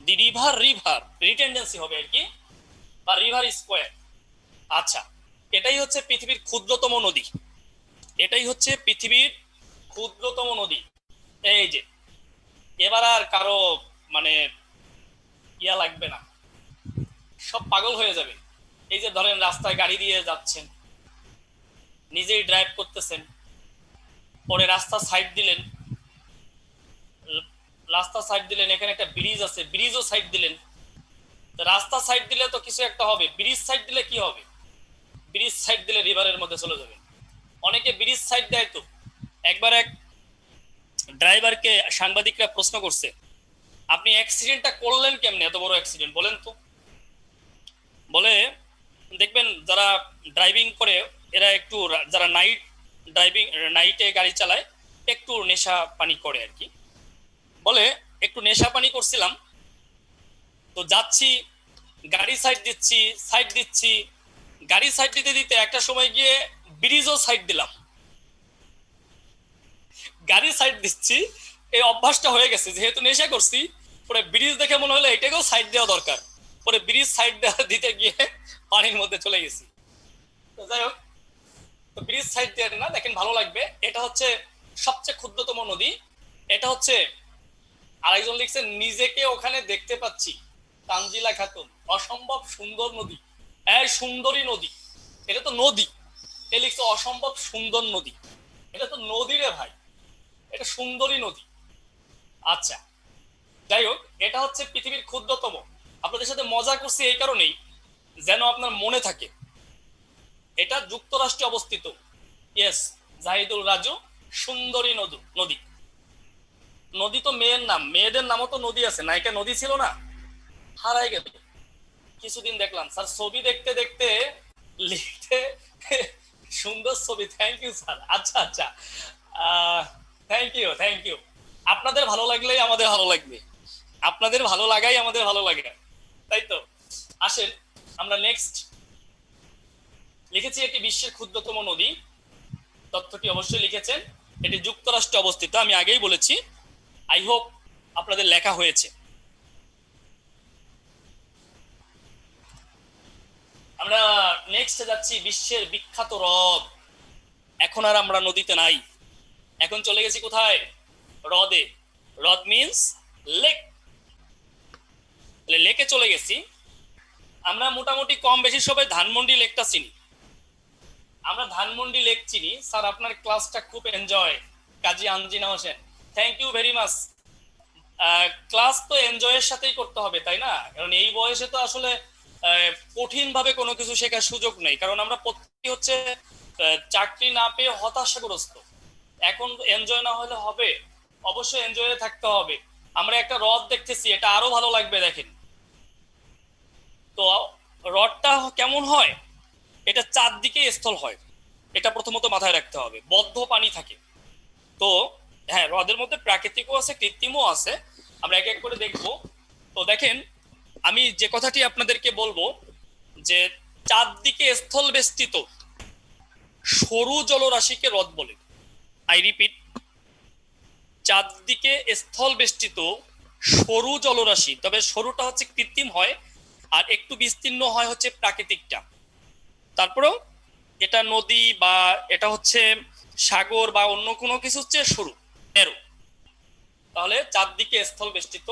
[SPEAKER 1] the river river redundancy হবে আর কি, বা রিভার স্কোয়ার। আচ্ছা, এটাই হচ্ছে পৃথিবীর ক্ষুদ্রতম নদী, এটাই হচ্ছে পৃথিবীর ক্ষুদ্রতম নদী। এই যে এবার আর কারো মানে ইয়া লাগবে না, সব পাগল হয়ে যাবে। এই যে ধরেন রাস্তায় গাড়ি দিয়ে যাচ্ছেন, নিজেই ড্রাইভ করতেছেন, পরে রাস্তা সাইড দিলেন, রাস্তা সাইড দিলেন, এখানে একটা ব্রিজ আছে, ব্রিজও সাইড দিলেন। রাস্তা সাইড দিলে তো কিছু একটা হবে, ব্রিজ সাইড দিলে কি হবে? ব্রিজ সাইড দিলে রিভারের মধ্যে চলে যাবে। অনেকে ব্রিজ সাইড দেয় তো। একবার এক ড্রাইভারকে সাংবাদিকরা প্রশ্ন করছে, আপনি অ্যাক্সিডেন্টটা করলেন কেমনে, এত বড় অ্যাক্সিডেন্ট, বলেন তো? বলে, দেখবেন যারা ড্রাইভিং করে এরা একটু, যারা নাইট ড্রাইভিং, নাইটে গাড়ি চালায়, একটু নেশা পানি করে আর কি। বলে একটু নেশা পানি করছিলাম, তো যাচ্ছি, গাড়ি সাইড দিচ্ছি, সাইড দিচ্ছি, গাড়ি সাইড দিতে দিতে একটা সময় গিয়ে ব্রিজও সাইড দিলাম, গাড়ি সাইড দিচ্ছি, এই অভ্যাসটা হয়ে গেছে, যেহেতু নেশা করছি। পরে ব্রিজ দেখে মনে হলো এটাকেও সাইড দেওয়া দরকার, পরে ব্রিজ সাইড দিতে গিয়ে পানির মধ্যে চলে গেছি। তো যাই হোক, তো ব্রিজ সাইড দিয়ে না, দেখেন ভালো লাগবে। এটা হচ্ছে সবচেয়ে ক্ষুদ্রতম নদী। এটা হচ্ছে, আরেকজন লিখছে নিজেকে ওখানে দেখতে পাচ্ছি, তানজিলা খাতুন, অসম্ভব সুন্দর নদী। এই সুন্দরী নদী, এটা তো নদী। এ লিখছে অসম্ভব সুন্দর নদী, এটা তো নদী রে ভাই, এটা সুন্দরী নদী। আচ্ছা, যাই হোক, এটা হচ্ছে পৃথিবীর ক্ষুদ্রতম। আপনাদের সাথে মজা করছি এই কারণেই যেন আপনার মনে থাকে, এটা যুক্তরাষ্ট্রে অবস্থিত। ইয়েস, জাহিদুল রাজু, সুন্দরী নদী। নদী তো মেয়ের নাম, মেয়েদের নামও তো নদী আছে, নায়িকা নদী ছিল না, হারাই গেল। কিছুদিন দেখলাম স্যার, ছবি দেখতে দেখতে লিখতে সুন্দর ছবি, থ্যাংক ইউ স্যার। আচ্ছা আচ্ছা, থ্যাংক ইউ থ্যাংক ইউ। আপনাদের ভালো লাগলেই আমাদের ভালো লাগবে, আপনাদের ভালো লাগাই আমাদের ভালো লাগে, তাই তো? আসেন আমরা নেক্সট, লিখেছি এটি বিশ্বের ক্ষুদ্রতম নদী, তথ্যটি অবশ্যই লিখেছেন। এটি যুক্তরাষ্ট্রে অবস্থিত, আমি আগেই বলেছি। আই হোপ আপনাদের লেখা হয়েছে। আমরা নেক্সট যাচ্ছি, বিশ্বের বিখ্যাত হ্রদ। এখন আর আমরা নদীতে নাই, এখন চলে গেছি কোথায়? হ্রদে। হ্রদ মিন্স লেক, লেকে চলে গেছি। আমরা মোটামুটি কম বেশি সবাই ধানমন্ডি লেকটা চিনি, আমরা ধানমন্ডি লেক চিনি। স্যার আপনার ক্লাসটা খুব enjoy, Kazi Anjina Hossain, thank you very much. Class তো এনজয়ের সাথেই করতে হবে, তাই না? কারণ এই বয়সে তো আসলে কঠিন ভাবে কোনো কিছু শেখার সুযোগ নেই, কারণ আমরা প্রত্যেকে হচ্ছে চাকরি না পেয়ে হতাশাগ্রস্ত। এখন এনজয় না হলে হবে? অবশ্যই এনজয়ে থাকতে হবে। আমরা একটা হ্রদ দেখতেছি, এটা আরো ভালো লাগবে, দেখেন তো হ্রদটা কেমন হয়, এটা চারদিকে স্থল হয়, এটা প্রথমত মাথায় রাখতে হবে, বদ্ধ পানি থাকে। তো হ্যাঁ, হ্রদের মধ্যে প্রাকৃতিকও আছে, কৃত্রিমও আছে, আমরা এক এক করে দেখবো। তো দেখেন, আমি যে কথাটি আপনাদেরকে বলবো যে চারদিকে স্থল বেষ্টিত সরু জলরাশিকে হ্রদ বলে। আই রিপিট, চারদিকে স্থল বেষ্টিত সরু জলরাশি, তবে সরুটা হচ্ছে কৃত্রিম হয়, আর একটু বিস্তীর্ণ হয় হচ্ছে প্রাকৃতিকটা। তারপরেও এটা নদী বা এটা হচ্ছে সাগর বা অন্য কোনো কিছু হচ্ছে সরু, ন্যারো। তাহলে চারদিকে স্থল বেষ্টিত।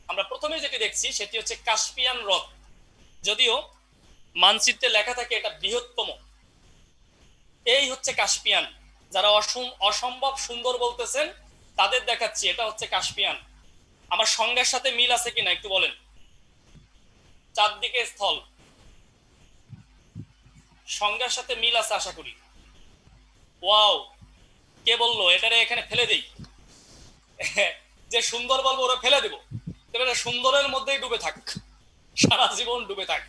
[SPEAKER 1] আমরা প্রথমে যেটি দেখছি সেটি হচ্ছে কাস্পিয়ান হ্রদ। যদিও মানচিত্রে লেখা থাকে এটা বৃহত্তম। এই হচ্ছে কাস্পিয়ান। যারা অসম্ভব সুন্দর বলতেছেন তাদের দেখাচ্ছি, এটা হচ্ছে কাস্পিয়ান। আমার সংজ্ঞার সাথে মিল আছে কিনা একটু বলেন। চারদিকে স্থল, সংজ্ঞার সাথে মিল আছে আশা করি। ওয়াও, কে বললো এটারে এখানে ফেলে দেই? যে সুন্দর বলবো ওরা ফেলে দেবো, তবে সুন্দরের মধ্যেই ডুবে থাক, সারা জীবন ডুবে থাক।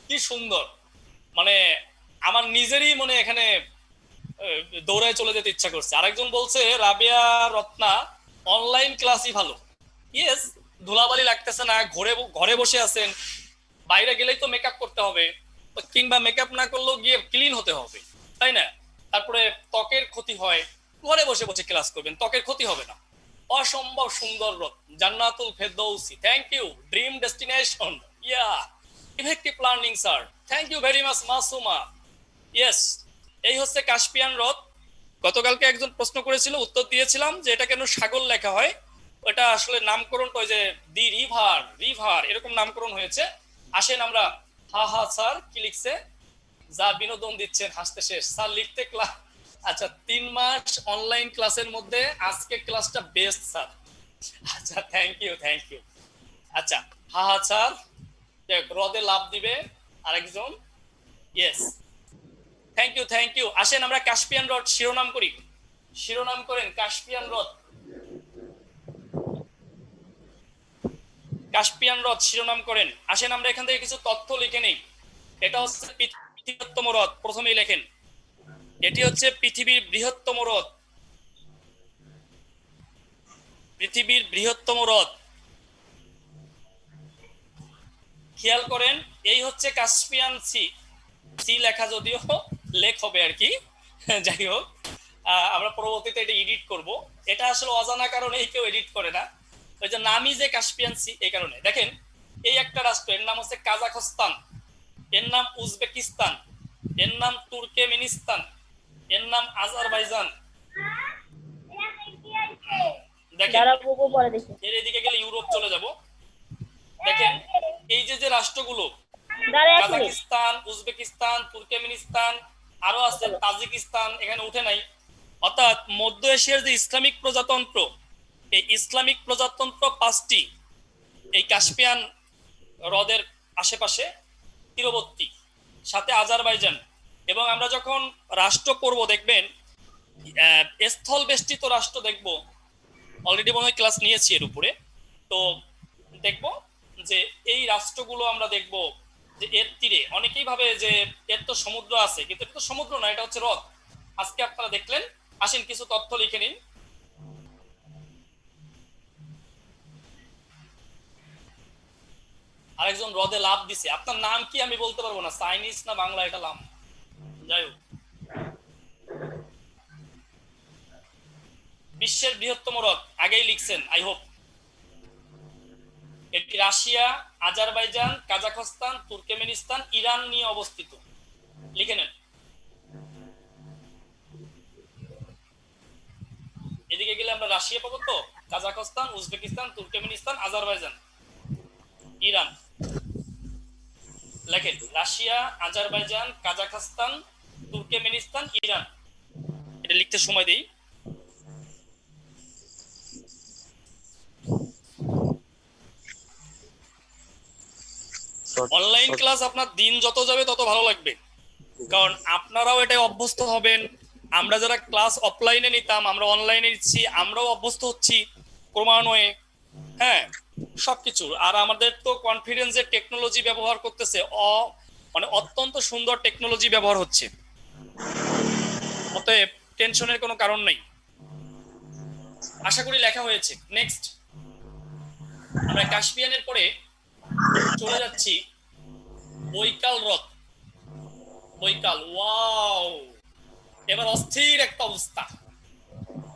[SPEAKER 1] কি সুন্দর, মানে আমার নিজেরই মনে এখানে দৌড়ায় চলে যেতে ইচ্ছা করছে। আরেকজন বলছে রাবিয়া রত্না অনলাইন ক্লাসই ভালো। ইয়েস, ধুলাবালি লাগতেছে না, ঘরে ঘরে বসে আছেন, বাইরে গেলেই তো মেকআপ করতে হবে, কিংবা মেকআপ না করলেও গিয়ে ক্লিন হতে হবে, তাই না? তারপরে ত্বকের ক্ষতি হয়, ঘরে বসে বসে ক্লাস করবেন, ত্বকের ক্ষতি হবে না। অসম্ভব সুন্দর রথ, Jannatul Ferdousi, thank you, dream destination, yeah, effective learning sir, thank you very much Masuma. Yes, এই হচ্ছে কাস্পিয়ান হ্রদ। গতকালকে একজন প্রশ্ন করেছিল, উত্তর দিয়েছিলাম যে এটা কেন সাগর লেখা হয়। ওটা আসলে নামকরণ, ওই যে দি রিভার, রিভার এরকম নামকরণ হয়েছে। আসেন আমরা, হা হা স্যার কি লিখছে, যা বিনোদন দিচ্ছেন হাসতে শেষ স্যার লিখতে ক্লাস। আচ্ছা, 3 মাস অনলাইন ক্লাসের মধ্যে আজকে ক্লাসটা বেস্ট স্যার। আচ্ছা, থ্যাংক ইউ, থ্যাংক ইউ। আচ্ছা, হা হা স্যার হ্রদে লাভ দিবে আরেকজন। Yes, thank you, thank you. আসেন আমরা কাস্পিয়ান হ্রদ শিরোনাম করি, শিরোনাম করেন কাস্পিয়ান হ্রদ, কাস্পিয়ান হ্রদ শিরোনাম করেন। আসেন আমরা এখান থেকে কিছু তথ্য লিখে নেই। এটা হচ্ছে পৃথিবীর বৃহত্তম হ্রদ, প্রথমেই লেখেন এটি হচ্ছে পৃথিবীর বৃহত্তম হ্রদ, পৃথিবীর বৃহত্তম হ্রদ। খেয়াল করেন, এই হচ্ছে কাস্পিয়ান সি, সি লেখা যদিও লেখ হবে আর কি, যাই হোক আমরা পরবর্তীতে এটা এডিট করব। এটা আসলে অজানা কারণে কেউ এডিট করে না, ওই যে নামই যে কাস্পিয়ান সি, এই কারণে। দেখেন, এই একটা রাষ্ট্র, এর নাম হচ্ছে কাজাখস্তান, এর নাম উজবেকিস্তান, এর নাম তুর্কমেনিস্তান, এর নাম আজারবাইজান। দেখেন, এর এদিকে গেলে ইউরোপ চলে যাব। দেখেন, এই যে যে রাষ্ট্রগুলো, কাজাকিস্তান, উজবেকিস্তান, তুর্কমেনিস্তান, আরো আছে তাজিকিস্তান, এখানে উঠে নাই। অর্থাৎ মধ্য এশিয়ার যে ইসলামিক প্রজাতন্ত্র, এই ইসলামিক প্রজাতন্ত্র 5টি এই কাস্পিয়ান হ্রদের আশেপাশে তীরবর্তী, সাথে আজারবাইজান। এবং আমরা যখন রাষ্ট্র করব দেখবেন, স্থল বেষ্টিত রাষ্ট্র দেখব, অলরেডি মনে হয় ক্লাস নিয়েছি এর উপরে। তো দেখব যে এই রাষ্ট্রগুলো আমরা দেখব যে এর তীরে, অনেকেই ভাবে যে এর তো সমুদ্র আছে, কিন্তু এটা তো সমুদ্র না, এটা হচ্ছে হ্রদ। আজকে আপনারা দেখলেন। আসেন কিছু তথ্য লিখে নিন। আরেকজন হ্রদে লাভ দিছে, আপনার নাম কি আমি বলতে পারবো না, চাইনিজ না বাংলা এটা নাম, যাই হোক। বিশ্বের বৃহত্তম হ্রদ আগেই লিখছেন, আই হোপ। এটি Russia, Azerbaijan, Kazakhstan, Turkmenistan, Iran নিয়ে অবস্থিত, লিখে নেন। এদিকে গেলে আমরা রাশিয়া পাবো তো, Kazakhstan, Uzbekistan, Turkmenistan, Azerbaijan, Iran. লেখেন Russia, Azerbaijan, Kazakhstan, Turkmenistan, Iran. এটা লিখতে সময় দেই। অনলাইন ক্লাস আপনার দিন যত যাবে তত ভালো লাগবে, কারণ আপনারাও এটাই অভ্যস্ত হবেন। আমরা যারা ক্লাস অফলাইনে নিতাম আমরা অনলাইনে নিচ্ছি, আমরাও অভ্যস্ত হচ্ছি ক্রমান্বয়ে। হ্যাঁ, সবকিছু। আর আমাদের তো কনফিডেন্সের টেকনোলজি ব্যবহার করতেছে, মানে অত্যন্ত সুন্দর টেকনোলজি ব্যবহার হচ্ছে, অতএব টেনশনের কোনো কারণ নেই। আশা করি লেখা হয়েছে। নেক্সট আমরা কাশপিয়ানের পরে চলে যাচ্ছি বৈকাল হ্রদ। বৈকাল, ওয়াও, এবার অস্থির একটা অবস্থা।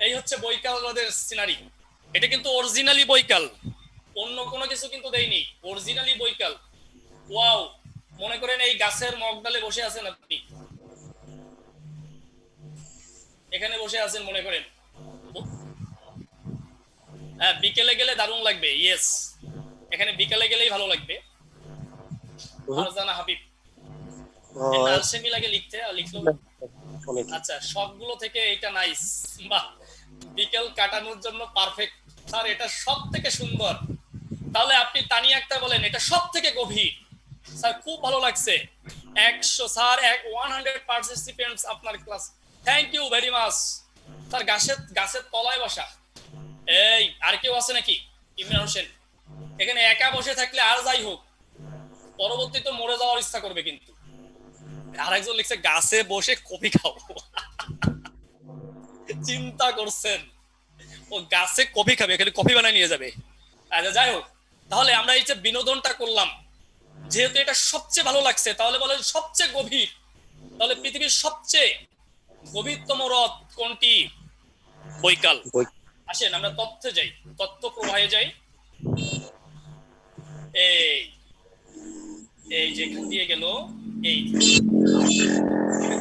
[SPEAKER 1] এই হচ্ছে বৈকাল হ্রদের সিনারি। এটা কিন্তু অরিজিনালি বৈকাল, অন্য কোনো কিছু কিন্তু দেয়নি, অরিজিনালি বৈকাল। ওয়াও, মনে করেন এই গাছের মগডালে বসে আছেন আপনি, এখানে বসে আছেন মনে করেন। হ্যাঁ, বিকেলে গেলে দারুণ লাগবে। ইয়েস, এখানে বিকেলে গেলেই ভালো লাগবে। ফারজানা হাবিব, আলসেমি লাগে লিখতে, লিখলো। আচ্ছা, সবগুলো থেকে এটা নাইস, বাহ, বিকেল কাটানোর জন্য পারফেক্ট স্যার, এটা সব থেকে সুন্দর। তাহলে আপনি তানিয়া আক্তার বলেন এটা সব থেকে গভীর। স্যার খুব ভালো লাগছে, 100 স্যার, 100 পার্টিসিপেন্টস আপনার class, thank you very much sir. গাছের তলায় বসা, এই আর কেউ আছে নাকি? ইমরান হোসেন, এখানে একা বসে থাকলে আর যাই হোক পরবর্তীতে মরে যাওয়ার ইচ্ছা করবে কিন্তু। আরেকজন লিখছে গাছে বসে কফি খাও, চিন্তা করছেন ও গাছে কফি খাবে, এখানে কফি বানায় নিয়ে যাবে। আচ্ছা যাই হোক, তাহলে আমরা এই যে বিনোদনটা করলাম, যেহেতু এটা সবচেয়ে ভালো লাগছে, তাহলে বলেন সবচেয়ে গভীর, তাহলে পৃথিবীর সবচেয়ে গভীরতম হ্রদ কোনটি? বৈকাল। আসেন আমরা তথ্যে যাই, তথ্য প্রবাহে যাই। এই এই যেখান দিয়ে গেল, এই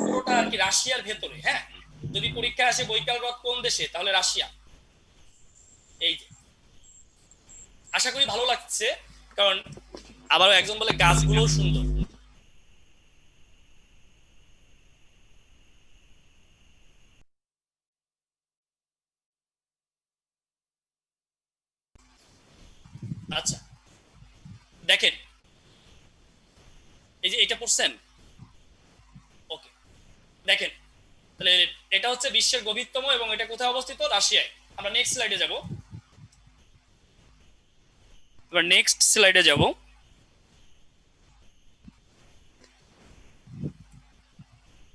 [SPEAKER 1] পুরোটা আর কি রাশিয়ার ভেতরে। হ্যাঁ, যদি পরীক্ষা আসে বৈকাল হ্রদ কোন দেশে, তাহলে রাশিয়া। এই যে, আশা করি ভালো লাগছে, কারণ আবারও একজন বলে গাছগুলো সুন্দর। আচ্ছা দেখেন, এই যে এটা পড়ছেন, ওকে, দেখেন তাহলে এটা হচ্ছে বিশ্বের গভীরতম, এবং এটা কোথায় অবস্থিত? রাশিয়ায়। আমরা নেক্সট স্লাইডে যাব, এবার নেক্সট স্লাইডে যাব।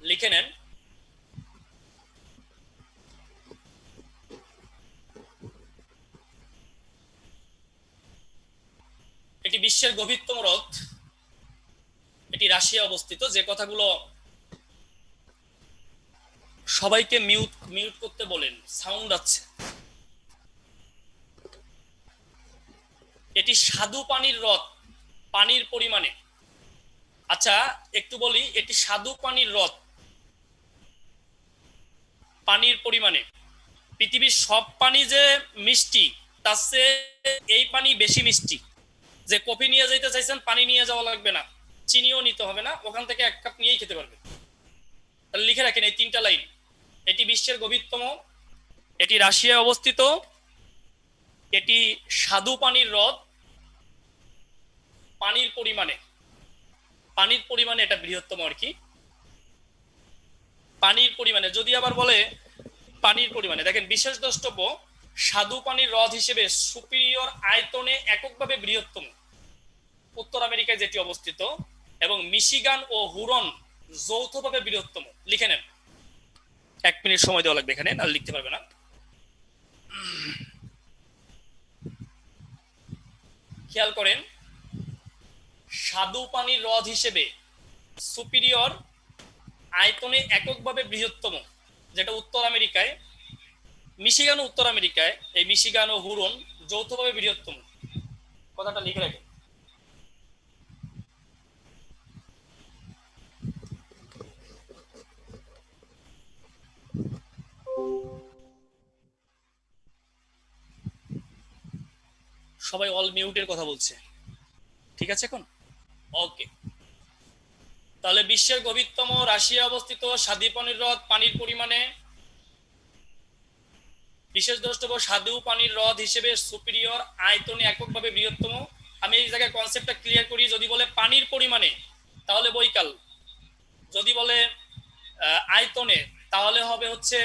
[SPEAKER 1] লিখে নেন, এটি বিশ্বের গভীরতম হ্রদ, এটি রাশিয়া অবস্থিত। যে কথাগুলো সবাইকে মিউট মিউট করতে বলেন, সাউন্ড আছে। এটি স্বাদু পানির হ্রদ পানির পরিমাণে। আচ্ছা একটু বলি, এটি স্বাদু পানির হ্রদ পানির পরিমাণে। পৃথিবীর সব পানি যে মিষ্টি তার চেয়ে এই পানি বেশি মিষ্টি। যে কফি নিয়ে যেতে চাইছেন, পানি নিয়ে যাওয়া লাগবে না, চিনিও নিতে হবে না, ওখান থেকে 1 কাপ নিয়েই খেতে পারবেন। তাহলে লিখে রাখেন এই 3টা লাইন। এটি বিশ্বের গভীরতম, এটি রাশিয়ায় অবস্থিত, এটি স্বাদু পানির হ্রদ পানির পরিমাণে। পানির পরিমাণে এটা বৃহত্তম আর কি, পানির পরিমাণে। যদি আবার বলে পানির পরিমাণে, দেখেন বিশেষ দ্রষ্টব্য, স্বাদু পানির হ্রদ হিসেবে সুপিরিয়র আয়তনে এককভাবে বৃহত্তম উত্তর আমেরিকায় যেটি অবস্থিত, এবং মিশিগান ও হুরন যৌথভাবে বৃহত্তম। লিখে নেন, 1 মিনিট সময় দেওয়া লাগবে এখানে, না লিখতে পারবে না। খেয়াল করেন, স্বাদু পানির হ্রদ হিসেবে সুপিরিয়র আয়তনে এককভাবে বৃহত্তম, যেটা উত্তর আমেরিকায়, মিশিগান ও উত্তর আমেরিকায়, এই মিশিগান ও হুরন যৌথভাবে বৃহত্তম। কথাটা লিখে রাখেন। সবাই অল মিউটের কথা বলছে, ঠিক আছে এখন? ওকে, তাহলে বিশ্বের গভীরতম রাশিয়া অবস্থিত, স্বাদু পানির হ্রদ পানির পরিমাণে, বিশেষ দ্রষ্টব্য স্বাদু পানির হ্রদ হিসেবে সুপিরিয়র আয়তনে এককভাবে বৃহত্তম, আমি এই জায়গায় কনসেপ্টটা ক্লিয়ার করি। যদি বলে পানির পরিমাণে তাহলে বৈকাল, যদি বলে আয়তনে তাহলে হবে হচ্ছে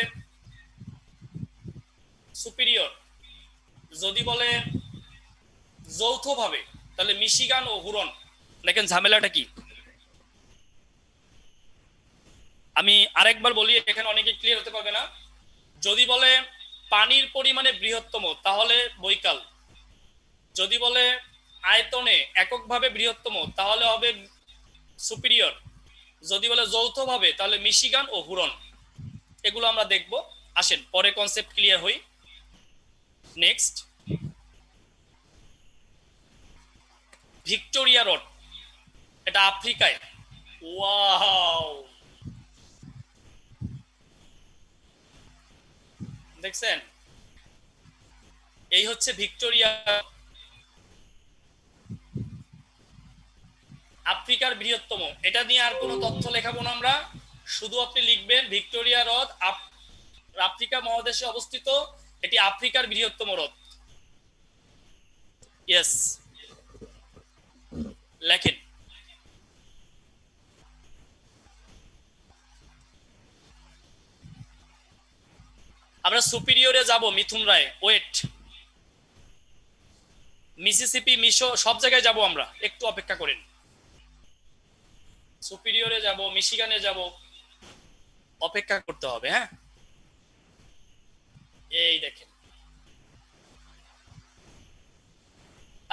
[SPEAKER 1] সুপিরিয়র, যদি বলে যৌথভাবে তাহলে মিশিগান ও হুরন। দেখেন ঝামেলাটা কি, আমি আরেকবার বলি, এখানে অনেকে ক্লিয়ার হতে পারবে না। যদি বলে পানির পরিমাণে বৃহত্তম তাহলে বৈকাল, যদি বলে আয়তনে এককভাবে বৃহত্তম তাহলে হবে সুপিরিয়র, যদি বলে যৌথভাবে তাহলে মিশিগান ও হুরন। এগুলো আমরা দেখব, আসেন পরে কনসেপ্ট ক্লিয়ার হই। নেক্সট, ভিক্টোরিয়া হ্রদ, এটা আফ্রিকায়। ওয়াও, দেখছেন, এই হচ্ছে ভিক্টোরিয়া, আফ্রিকার বৃহত্তম। এটা নিয়ে আর কোনো তথ্য লেখাবো না আমরা, শুধু আপনি লিখবেন ভিক্টোরিয়া হ্রদ আফ্রিকা মহাদেশে অবস্থিত, এটি আফ্রিকার বৃহত্তম হ্রদ। ইয়েস, লেখেন। আমরা সুপিরিয়রে যাব, মিথুন রায় ওয়েট, মিসিসিপি, মিশো সব জায়গায় যাব আমরা, একটু অপেক্ষা করেন। সুপিরিয়রে যাব, মিশিগানে যাব, অপেক্ষা করতে হবে। হ্যাঁ, এই দেখেন,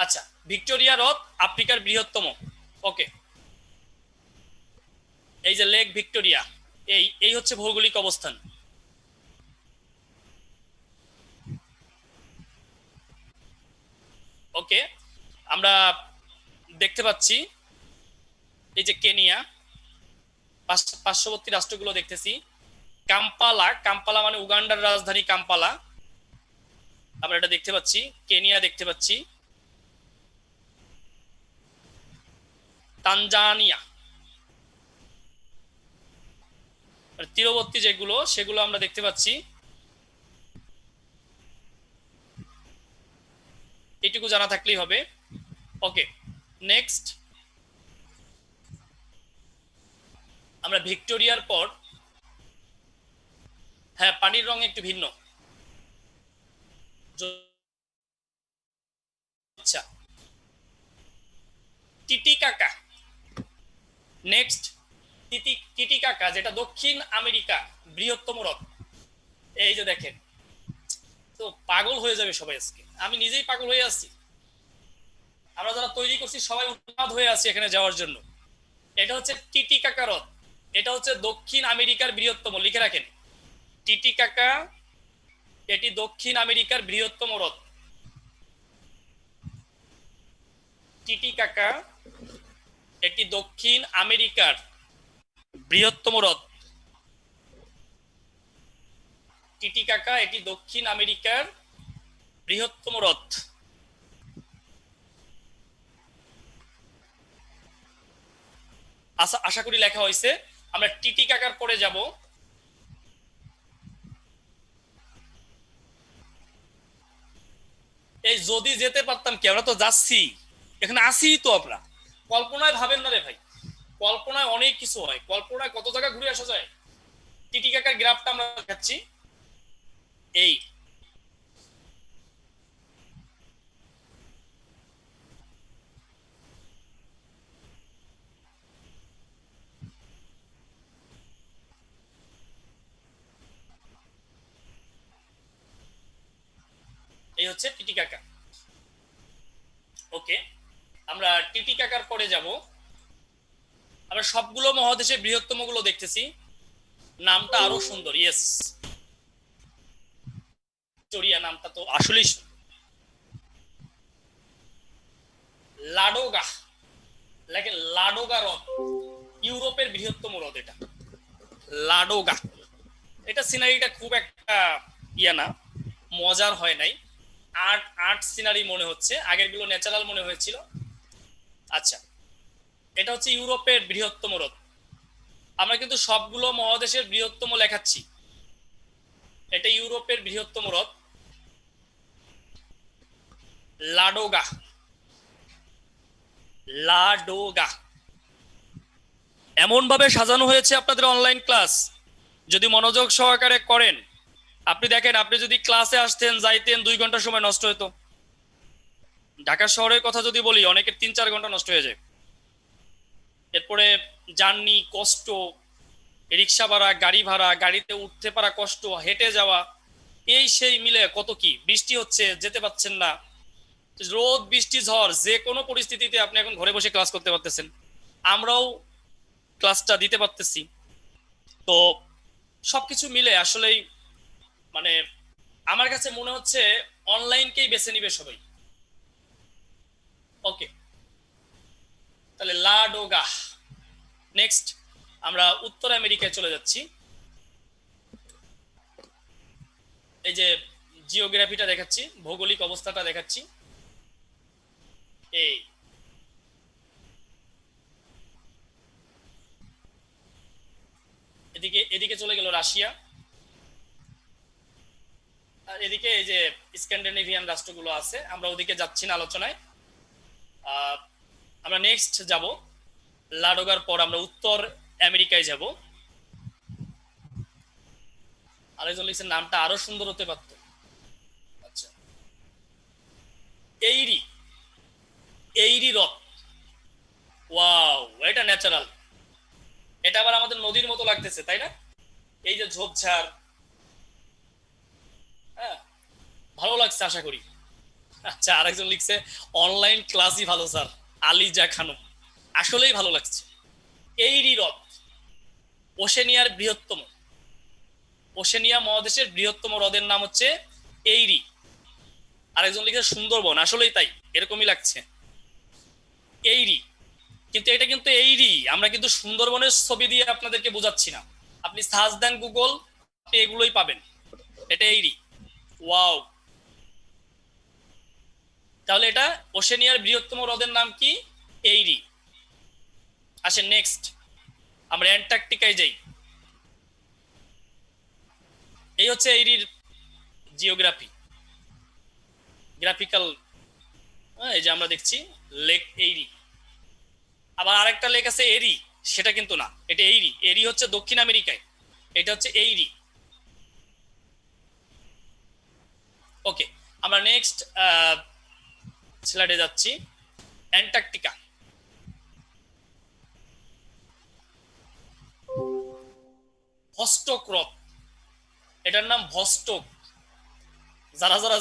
[SPEAKER 1] আচ্ছা ভিক্টোরিয়া হ্রদ আফ্রিকার বৃহত্তম। ওকে, এই যে লেক ভিক্টোরিয়া, এই এই হচ্ছে ভৌগোলিক অবস্থান। ওকে, আমরা দেখতে পাচ্ছি এই যে কেনিয়া, পার্শ্ববর্তী রাষ্ট্রগুলো দেখতেছি। কাম্পালা, কাম্পালা মানে উগান্ডার রাজধানী কাম্পালা, আমরা এটা দেখতে পাচ্ছি। কেনিয়া দেখতে পাচ্ছি, তানজানিয়া, তীরবর্তী যেগুলো সেগুলো আমরা দেখতে পাচ্ছি। এটুকু জানা থাকলেই হবে। ওকে, নেক্সট, আমরা ভিক্টোরিয়ার পর, হ্যাঁ পানির রং একটু ভিন্ন। আচ্ছা, টিটিকাকা, নেক্সট টিটিকাকা, যেটা দক্ষিণ আমেরিকা বৃহত্তম হ্রদ। এই যে দেখেন, তো পাগল হয়ে যাবে সবাই আজকে, আমি নিজেই পাগল হয়ে আছি, আমরা যারা তৈরি করছি সবাই উন্মাদ হয়ে আছি এখানে যাওয়ার জন্য। এটা হচ্ছে টিটিকাকা হ্রদ, এটা হচ্ছে দক্ষিণ আমেরিকার বৃহত্তম, লিখে রাখেন টিটিকাকা, এটি দক্ষিণ আমেরিকার বৃহত্তম হ্রদ। টিটিকাকা এটি দক্ষিণ আমেরিকার বৃহত্তম হ্রদ। টিটিকাকা এটি দক্ষিণ আমেরিকার বৃহত্তম হ্রদ। আশা করি লেখা হয়েছে। আমরা টিটিকাকার পরে যাব, এই যদি যেতে পারতাম কি, আমরা তো যাচ্ছি, এখানে আসি তো। আমরা কল্পনায় ভাবেন না রে ভাই, কল্পনায় অনেক কিছু হয়, কল্পনায় কত জায়গা ঘুরে আসা যায়। টিটিকাকার গ্রাফটা আমরা দেখাচ্ছি, এই এই হচ্ছে টিটিকাকা। ওকে, আমরা টিটিকাকার পরে যাব, আমরা সবগুলো মহাদেশের বৃহত্তম গুলো দেখতেছি। নামটা আরো সুন্দর, ইয়েস, ভিক্টোরিয়া নামটা তো আসলেই লাডোগা, লেখেন লাডোগা হ্রদ, ইউরোপের বৃহত্তম হ্রদ এটা, লাডোগা। এটা সিনারিটা খুব একটা ইয়া না, মজার হয় নাই, আর্ট আর্ট সিনারি মনে হচ্ছে, আগের গুলো ন্যাচারাল মনে হয়েছিল। আচ্ছা, এটা হচ্ছে ইউরোপের বৃহত্তম হ্রদ। আমরা কিন্তু সবগুলো মহাদেশের বৃহত্তম লেখাচ্ছি, এটা ইউরোপের বৃহত্তম হ্রদ লাডোগা। লাডোগা। এমন ভাবে সাজানো হয়েছে আপনাদের অনলাইন ক্লাস, যদি মনোযোগ সহকারে করেন, আপনি দেখেন, আপনি যদি ক্লাসে আসতেন যাইতেন 2 ঘন্টা সময় নষ্ট হতো। ঢাকা শহরের কথা যদি বলি, অনেকের 3-4 ঘন্টা নষ্ট হয়ে যায়। এরপরে জার্নি কষ্ট, রিক্সা ভাড়া, গাড়ি ভাড়া, গাড়িতে উঠতে পারা কষ্ট, হেঁটে যাওয়া, এই সেই মিলে কত কি। বৃষ্টি হচ্ছে, যেতে পারছেন না, রোদ বৃষ্টি ঝড় যে কোনো পরিস্থিতিতে আপনি এখন ঘরে বসে ক্লাস করতে পারতেছেন, আমরাও ক্লাসটা দিতে পারতেছি। তো সবকিছু মিলে আসলেই মানে আমার কাছে মনে হচ্ছে অনলাইনকেই বেছে নিবে সবাই। ওকে, তাহলে লাডোগা। নেক্সট আমরা উত্তর আমেরিকায় চলে যাচ্ছি। এই যে জিওগ্রাফিটা দেখাচ্ছি, ভৌগোলিক অবস্থাটা দেখাচ্ছি। এই এদিকে এদিকে চলে গেল রাশিয়া, আর এদিকে এই যে স্ক্যান্ডিনেভিয়ান রাষ্ট্রগুলো আছে, আমরা ওদিকে যাচ্ছি না আলোচনায়। আমরা নেক্সট যাব, লাডোগার পর আমরা উত্তর আমেরিকায় যাব। আরেকজন লিখছেন নামটা আরো সুন্দর হতে পারতো। আচ্ছা, এইরি, এইরি হ্রদ। ওয়াও, এটা ন্যাচারাল। এটা আবার আমাদের নদীর মতো লাগতেছে, তাই না? এই যে ঝোপঝাড়, হ্যাঁ, ভালো লাগছে আশা করি। আচ্ছা, আরেকজন লিখছে অনলাইন ক্লাসই ভালো স্যার, আলিজা খানম। আসলেই ভালো লাগছে। এইরি হ্রদ ওশেনিয়ার বৃহত্তম, ওশেনিয়া মহাদেশের বৃহত্তম হ্রদের নাম হচ্ছে এইরি। আরেকজন লিখছে সুন্দরবন, আসলেই তাই, এরকমই লাগছে এইরি। কিন্তু এটা কিন্তু এইরি, আমরা কিন্তু সুন্দরবনের ছবি দিয়ে আপনাদেরকে বোঝাচ্ছি না। আপনি সার্চ দেন গুগল, আপনি এগুলোই পাবেন। এটা এইরি। ওয়াও, তাহলে এটা ওশেনিয়ার বৃহত্তম হ্রদের নাম কি? এইরি। আসেন নেক্সট আমরা অ্যান্টার্কটিকায় যাই। এই হচ্ছে এইরির জিওগ্রাফি, গ্রাফিক্যাল। এই যে আমরা দেখছি লেক এইরি। আবার আরেকটা লেক আছে এরি, সেটা কিন্তু না, এটা এইরি। এরি হচ্ছে দক্ষিণ আমেরিকায়, এটা হচ্ছে এইরি। ওকে, আমরা নেক্সট স্লাইডে যাচ্ছি, অ্যান্টার্কটিকা। ভস্টক হ্রদ, এটার নাম ভস্টক। যারা যারা,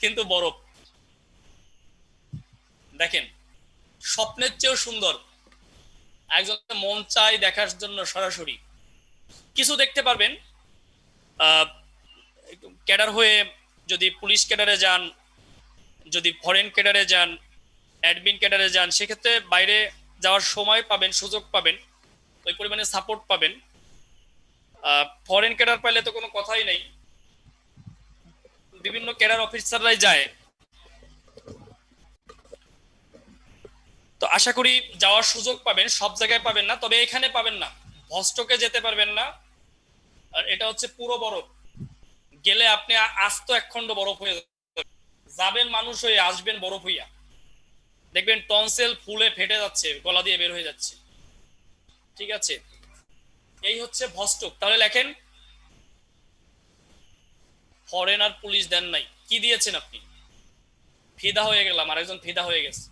[SPEAKER 1] কিন্তু বরফ দেখেন, স্বপ্নের চেয়েও সুন্দর। একজন মন চাই দেখার জন্য সরাসরি কিছু দেখতে পারবেন। ক্যাডার হয়ে যদি পুলিশ ক্যাডারে যান, যদি ফরেন ক্যাডারে যান, অ্যাডমিন ক্যাডারে যান, সেক্ষেত্রে বাইরে যাওয়ার সময় পাবেন, সুযোগ পাবেন, ওই পরিমাণে সাপোর্ট পাবেন। ফরেন ক্যাডার পাইলে তো কোনো কথাই নেই, বিভিন্ন ক্যাডার অফিসাররাই যায়। তো আশা করি যাওয়ার সুযোগ পাবেন, সব জায়গায় পাবেন না, তবে এখানে পাবেন না, ভস্টকে যেতে পারবেন না। আর এটা হচ্ছে পুরো বরফ, গেলে আপনি আস্ত একখণ্ড বরফ হয়ে যাবেন, মানুষ হয়ে আসবেন বরফ হইয়া। দেখবেন টনসেল ফুলে ফেটে যাচ্ছে, গলা দিয়ে বের হয়ে যাচ্ছে। ঠিক আছে, এই হচ্ছে ভস্টক। তাহলে লেখেন, ফরেন আর পুলিশ দেন নাই, কি দিয়েছেন আপনি? ফিদা হয়ে গেলাম, আরেকজন ফিদা হয়ে গেছে।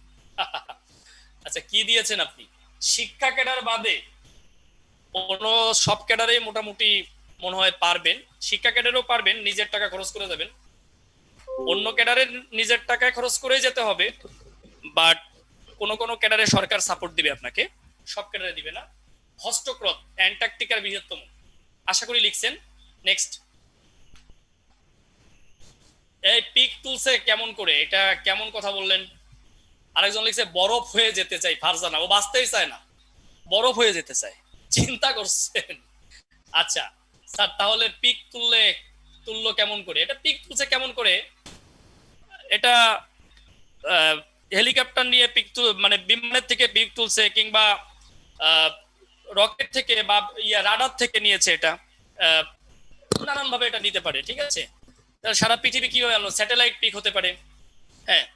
[SPEAKER 1] আচ্ছা, কি দিয়েছেন আপনি? শিক্ষা ক্যাডার বাদে কোন সব ক্যাডারে মোটামুটি মনে হয় পারবেন, শিক্ষা ক্যাডারেও পারবেন, নিজের টাকা খরচ করে যাবেন। অন্য ক্যাডারে নিজের টাকায় খরচ করেই যেতে হবে, বাট কোন কোন ক্যাডারে সরকার সাপোর্ট দিবে আপনাকে, সব ক্যাডারে দিবে না। হস্তক্রত অ্যান্টার্কটিকার বৃহত্তম, আশা করি লিখছেন। নেক্সট, এই পিক তুলছে কেমন করে, এটা কেমন কথা বললেন? আরেকজন লিখছে বরফ হয়ে যেতে চাই ফারজানা, ও বাঁচতেই চায় না, বরফ হয়ে যেতে চায়, চিন্তা করছেন? আচ্ছা স্যার, তাহলে পিক তুললো কেমন করে? এটা পিক তুলছে কেমন করে, এটা হেলিকপ্টার নিয়ে পিক মানে বিমানের থেকে পিক তুলছে, কিংবা রকেট থেকে বা রাডার থেকে নিয়েছে, এটা নানান ভাবে এটা নিতে পারে। ঠিক আছে, সারা পৃথিবী কিভাবে আলো স্যাটেলাইট পিক হতে পারে। হ্যাঁ,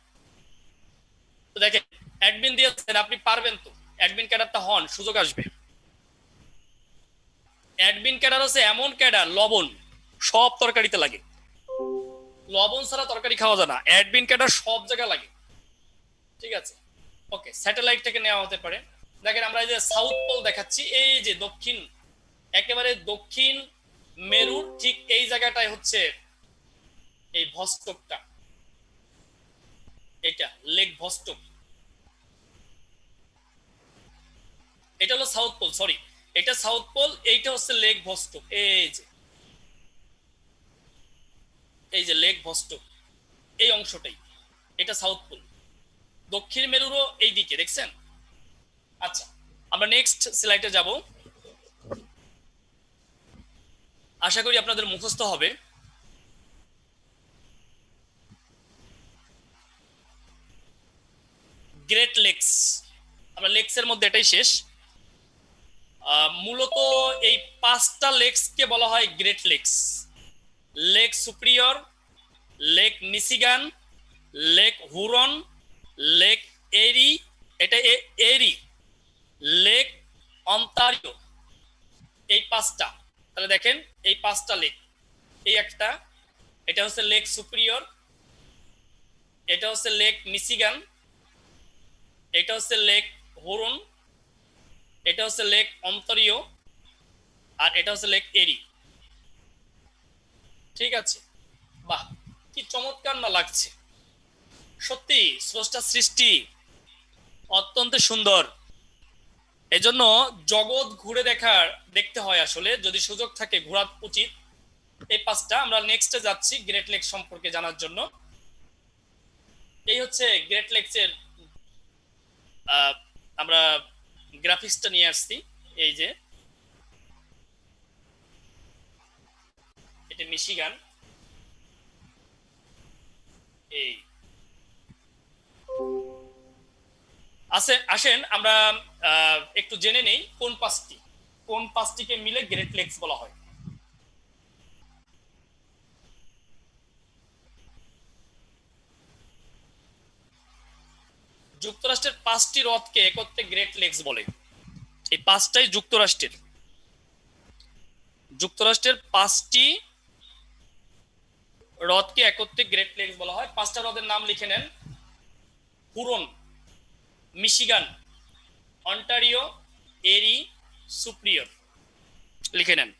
[SPEAKER 1] তো দেখেন অ্যাডমিন দিয়েছেন, আপনি পারবেন তো, অ্যাডমিন ক্যাডারটা হন, সুযোগ আসবে। অ্যাডমিন ক্যাডার হচ্ছে এমন ক্যাডার, লবণ সব তরকারিতে লাগে, লবণ ছাড়া তরকারি খাওয়া যায় না, অ্যাডমিন ক্যাডার সব জায়গায় লাগে। ঠিক আছে, ওকে, স্যাটেলাইট থেকে নেওয়া হতে পারে। দেখেন আমরা এই যে সাউথ পোল দেখাচ্ছি, এই যে দক্ষিণ, একেবারে দক্ষিণ মেরুর ঠিক এই জায়গাটায় হচ্ছে এই ভস্টকটা, এটা লেক ভস্টক, এটা হলো সাউথ পোল, সরি এটা সাউথ পোল, এইটা হচ্ছে লেক ভস্টক, এই যে লেক ভস্টক, এই অংশটাই, এটা সাউথ পোল। দক্ষিণ মেরুরও এই দিকে দেখছেন। আচ্ছা, আমরা নেক্সট স্লাইডে যাব, আশা করি আপনাদের মুখস্থ হবে। গ্রেট লেকস, আমরা লেকসের মধ্যে এটাই শেষ। মূলত এই 5টা লেকসকে বলা হয় great lakes. Lake Superior, lake Michigan, lake Huron, lake Erie, এটা এরি, লেক অন্টারিও, এই 5টা। তাহলে দেখেন এই 5টা লেক, এই একটা, এটা হচ্ছে লেক সুপ্রিয়র, এটা হচ্ছে লেক মিশিগান, এটা হচ্ছে লেক হুরন, এটা হচ্ছে লেক অন্টারিও, আর এটা হচ্ছে লেক এরি। ঠিক আছে, বাহ, কি চমৎকার না লাগছে, সত্যি স্রষ্টার সৃষ্টি অত্যন্ত সুন্দর। এজন্য জগৎ ঘুরে দেখতে হয়, আসলে যদি সুযোগ থাকে ঘোরা উচিত। এই 5টা, আমরা নেক্সটে যাচ্ছি গ্রেট লেক সম্পর্কে জানার জন্য। এই হচ্ছে গ্রেট লেকসের আমরা গ্রাফিক্সটা নিয়ে আসছি, এই যে এটা মিশিগান, এই আসেন আমরা একটু জেনে নেই কোন পাঁচটিকে মিলে গ্রেট লেকস বলা হয়। যুক্তরাষ্ট্রের 5টি হ্রদকে একত্রে গ্রেট লেকস বলে। এই 5টাই যুক্তরাষ্ট্রের 5টি হ্রদকে একত্রে গ্রেট লেকস বলা হয়। 5টা হ্রদের নাম লিখে নেন: হুরন, মিশিগান, অন্টারিও, এরি, সুপ্রিয়র, লিখে নেন।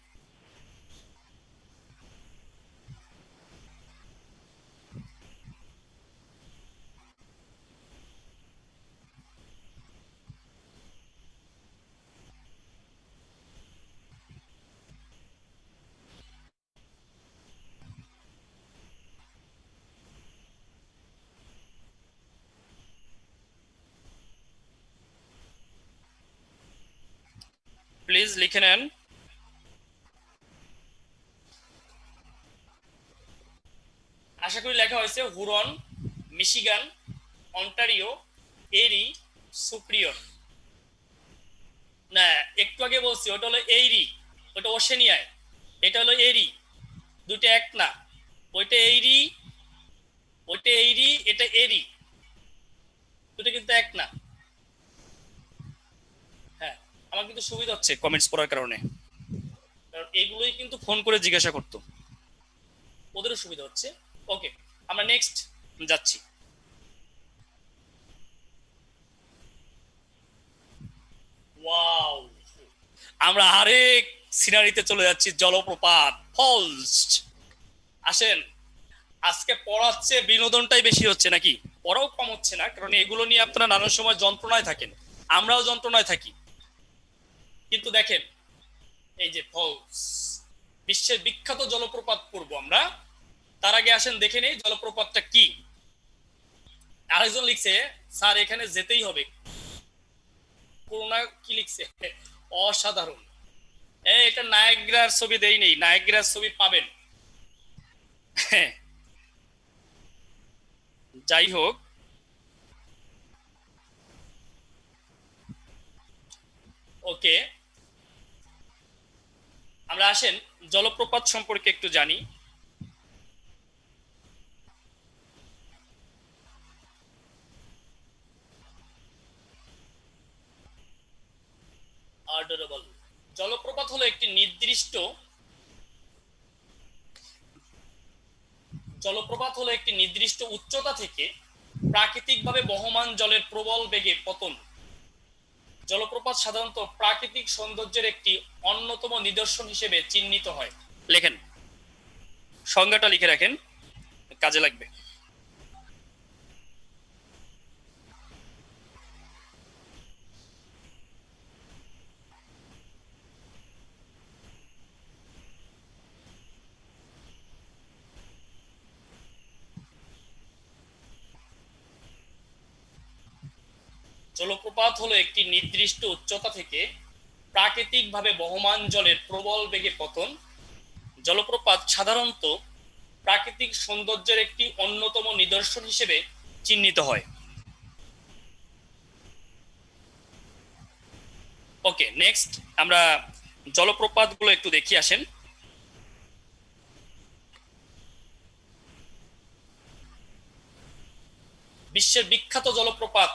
[SPEAKER 1] প্লিজ লিখে নেন। আশা করি লেখা হয়েছে হুরন, মিশিগান, অন্টারিও, এরি, সুপ্রিয়র। না, একটু আগে বলছি ওটা হলো এইরি, ওটা ওশেনিয়ায়, এটা হলো এরি, দুটো এক না, ওইটা এইরি, ওইটা এইরি, এটা এরি, দুটো কিন্তু এক না। হ্যাঁ, আমার কিন্তু সুবিধা হচ্ছে কমেন্টস পড়ার কারণে, কারণ এগুলোই কিন্তু ফোন করে জিজ্ঞাসা করতো, ওদেরও সুবিধা হচ্ছে। ওকে, আমরা নেক্সট যাচ্ছি। ওয়াও, আমরা আরেক সিনারিতে চলে যাচ্ছি, জলপ্রপাত, ফলস। আসেন, আজকে পড়াচ্ছে বিনোদনটাই বেশি হচ্ছে নাকি? পড়াও কম হচ্ছে না, কারণ এগুলো নিয়ে আপনারা নানান সময় যন্ত্রণায় থাকেন, আমরাও যন্ত্রণায় থাকি। কিন্তু দেখেন এই যে ফলস, বিশ্বের বিখ্যাত জলপ্রপাত পড়বো আমরা, তার আগে আসেন দেখে নেই জলপ্রপাতটা কি। আরেকজন লিখছে, স্যার এখানে যেতেই হবে। করোনা কি লিখছে, অসাধারণ। এটা নায়াগ্রার ছবি দেই নেই, নায়াগ্রার ছবি পাবেন। যাই হোক, ওকে, আমরা আসেন জলপ্রপাত সম্পর্কে একটু জানি। অডরেবল। জলপ্রপাত হলো একটি নির্দিষ্ট উচ্চতা থেকে প্রাকৃতিকভাবে বহমান জলের প্রবল বেগে পতন। জলপ্রপাত সাধারণত প্রাকৃতিক সৌন্দর্যের একটি অন্যতম নিদর্শন হিসেবে চিহ্নিত হয়। লেখেন, সংজ্ঞাটা লিখে রাখেন, কাজে লাগবে। জলপ্রপাত হলো একটি নির্দিষ্ট উচ্চতা থেকে প্রাকৃতিকভাবে বহমান জলের প্রবল বেগে পতন। জলপ্রপাত সাধারণত প্রাকৃতিক সৌন্দর্যের একটি অন্যতম নিদর্শন হিসেবে চিহ্নিত হয়। ওকে, নেক্সট আমরা জলপ্রপাতগুলো একটু দেখি, আসেন। বিশ্বের বিখ্যাত জলপ্রপাত,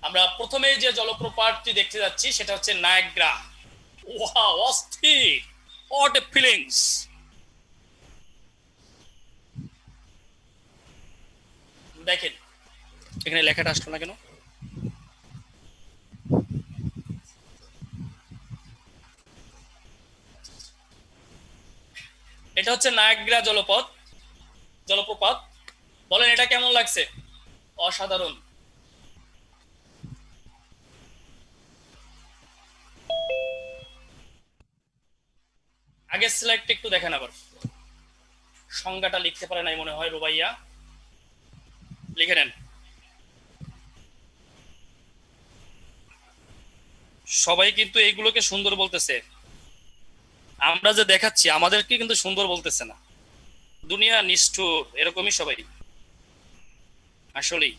[SPEAKER 1] আমরা প্রথমে যে জলপ্রপাতটি দেখতে যাচ্ছি সেটা হচ্ছে নায়াগ্রা। ওয়াও, অস্থির, হোয়াট এ ফিলিংস। দেখেন এখানে লেখাটা আসলো না কেন? এটা হচ্ছে নায়াগ্রা জলপ্রপাত। বলেন এটা কেমন লাগছে? অসাধারণ। আগের স্লাইডটা একটু দেখেন, আবার সংজ্ঞাটা লিখতে পারে নাই মনে হয় রুবাইয়া, লিখে নেন। সবাই কিন্তু এইগুলোকে সুন্দর বলতেছে, আমরা যে দেখাচ্ছি আমাদেরকে কিন্তু সুন্দর বলতেছে না। দুনিয়া নিষ্ঠুর, এরকমই সবাই আসলেই।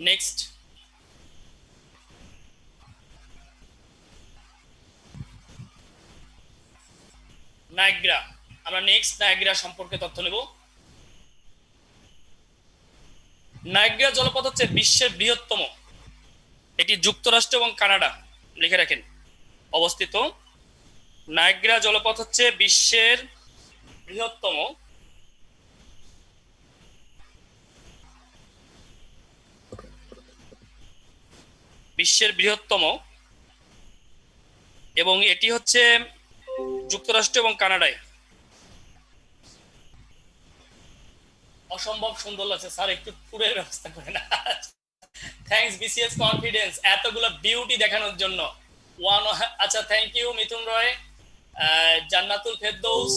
[SPEAKER 1] Next, Niagara. আমরা নেক্সট নায়াগ্রা সম্পর্কে তথ্য নেব। নায়াগ্রা জলপথ হচ্ছে বিশ্বের বৃহত্তম, এটি যুক্তরাষ্ট্র এবং কানাডা, লিখে রাখেন, অবস্থিত। নায়াগ্রা জলপথ হচ্ছে বিশ্বের বৃহত্তম এবং এটি হচ্ছে যুক্তরাষ্ট্র এবং কানাডায়। অসম্ভব সুন্দর লাগছে স্যার, একটু ট্যুরের ব্যবস্থা করেন। থ্যাঙ্কস বিসিএস কনফিডেন্স এতগুলো বিউটি দেখানোর জন্য। আচ্ছা, থ্যাংক ইউ মিথুন রয়, জান্নাতুল ফেরদৌস।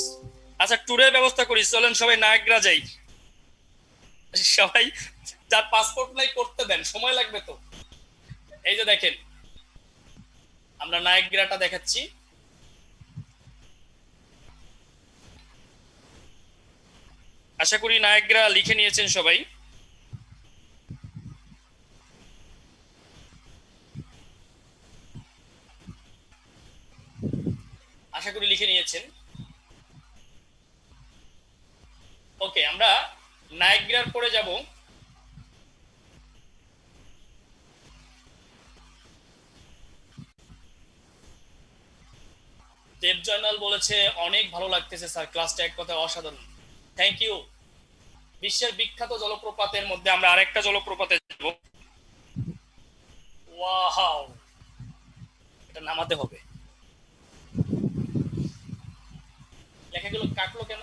[SPEAKER 1] আচ্ছা, ট্যুরের ব্যবস্থা করি, চলেন সবাই নায়াগ্রা যাই। সবাই যার পাসপোর্ট নাই করতে দেন, সময় লাগবে তো। এই যে দেখেন, আমরা নায়াগ্রাটা দেখাচ্ছি। আশা করি নায়াগ্রা লিখে নিয়েছেন সবাই। আশা করি লিখে নিয়েছেন। ওকে, আমরা নায়াগ্রার পরে যাব দেব জয়নাল বলেছে অনেক ভালো লাগতেছে স্যার, ক্লাসটা এক কথা অসাধারণ। Thank you. বিশ্বের বিখ্যাত জলপ্রপাতের মধ্যে আমরা আরেকটা জলপ্রপাতে যাব। ওয়াও, এটা নামাতে হবে। লেখাগুলো কাটলো কেন?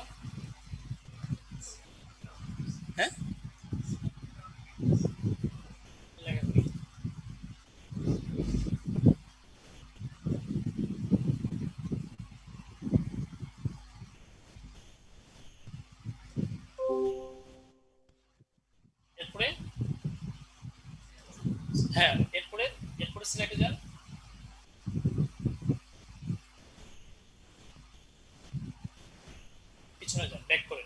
[SPEAKER 1] হ্যাঁ, লেখাগুলো এরপরে, হ্যাঁ এরপরে সিলেক্টে যান। পিছনে যান, ব্যাক করে।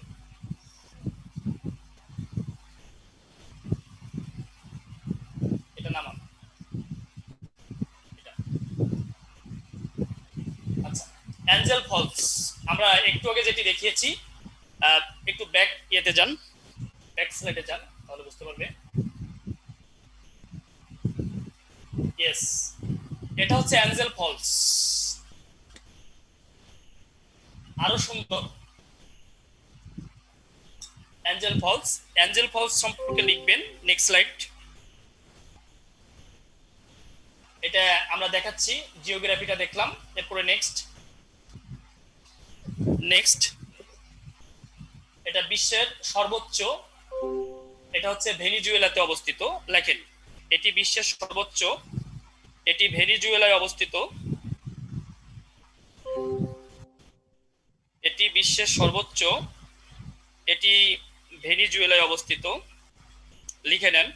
[SPEAKER 1] এটা নামান। অ্যাঞ্জেল ফলস আমরা একটু আগে যেটি দেখিয়েছি, একটু ব্যাক ইয়েতে যান, ব্যাক স্লাইডে যান, তাহলে বুঝতে পারবে। ইয়েস, এটা হচ্ছে অ্যাঞ্জেল ফলস। আরো সুন্দর অ্যাঞ্জেল ফলস। অ্যাঞ্জেল ফলস সম্পর্কে লিখবেন। Next slide. এটা আমরা দেখাচ্ছি, জিওগ্রাফিটা দেখলাম, এরপরে নেক্সট। নেক্সট, এটা বিশ্বের সর্বোচ্চ, এটা হচ্ছে ভেনিজুয়েলাতে অবস্থিত। লেখেন, এটি বিশ্বের সর্বোচ্চ, এটি ভেনিজুয়েলায় অবস্থিত, এটি বিশ্বের সর্বোচ্চ, এটি ভেনিজুয়েলায় অবস্থিত। লিখে নেন।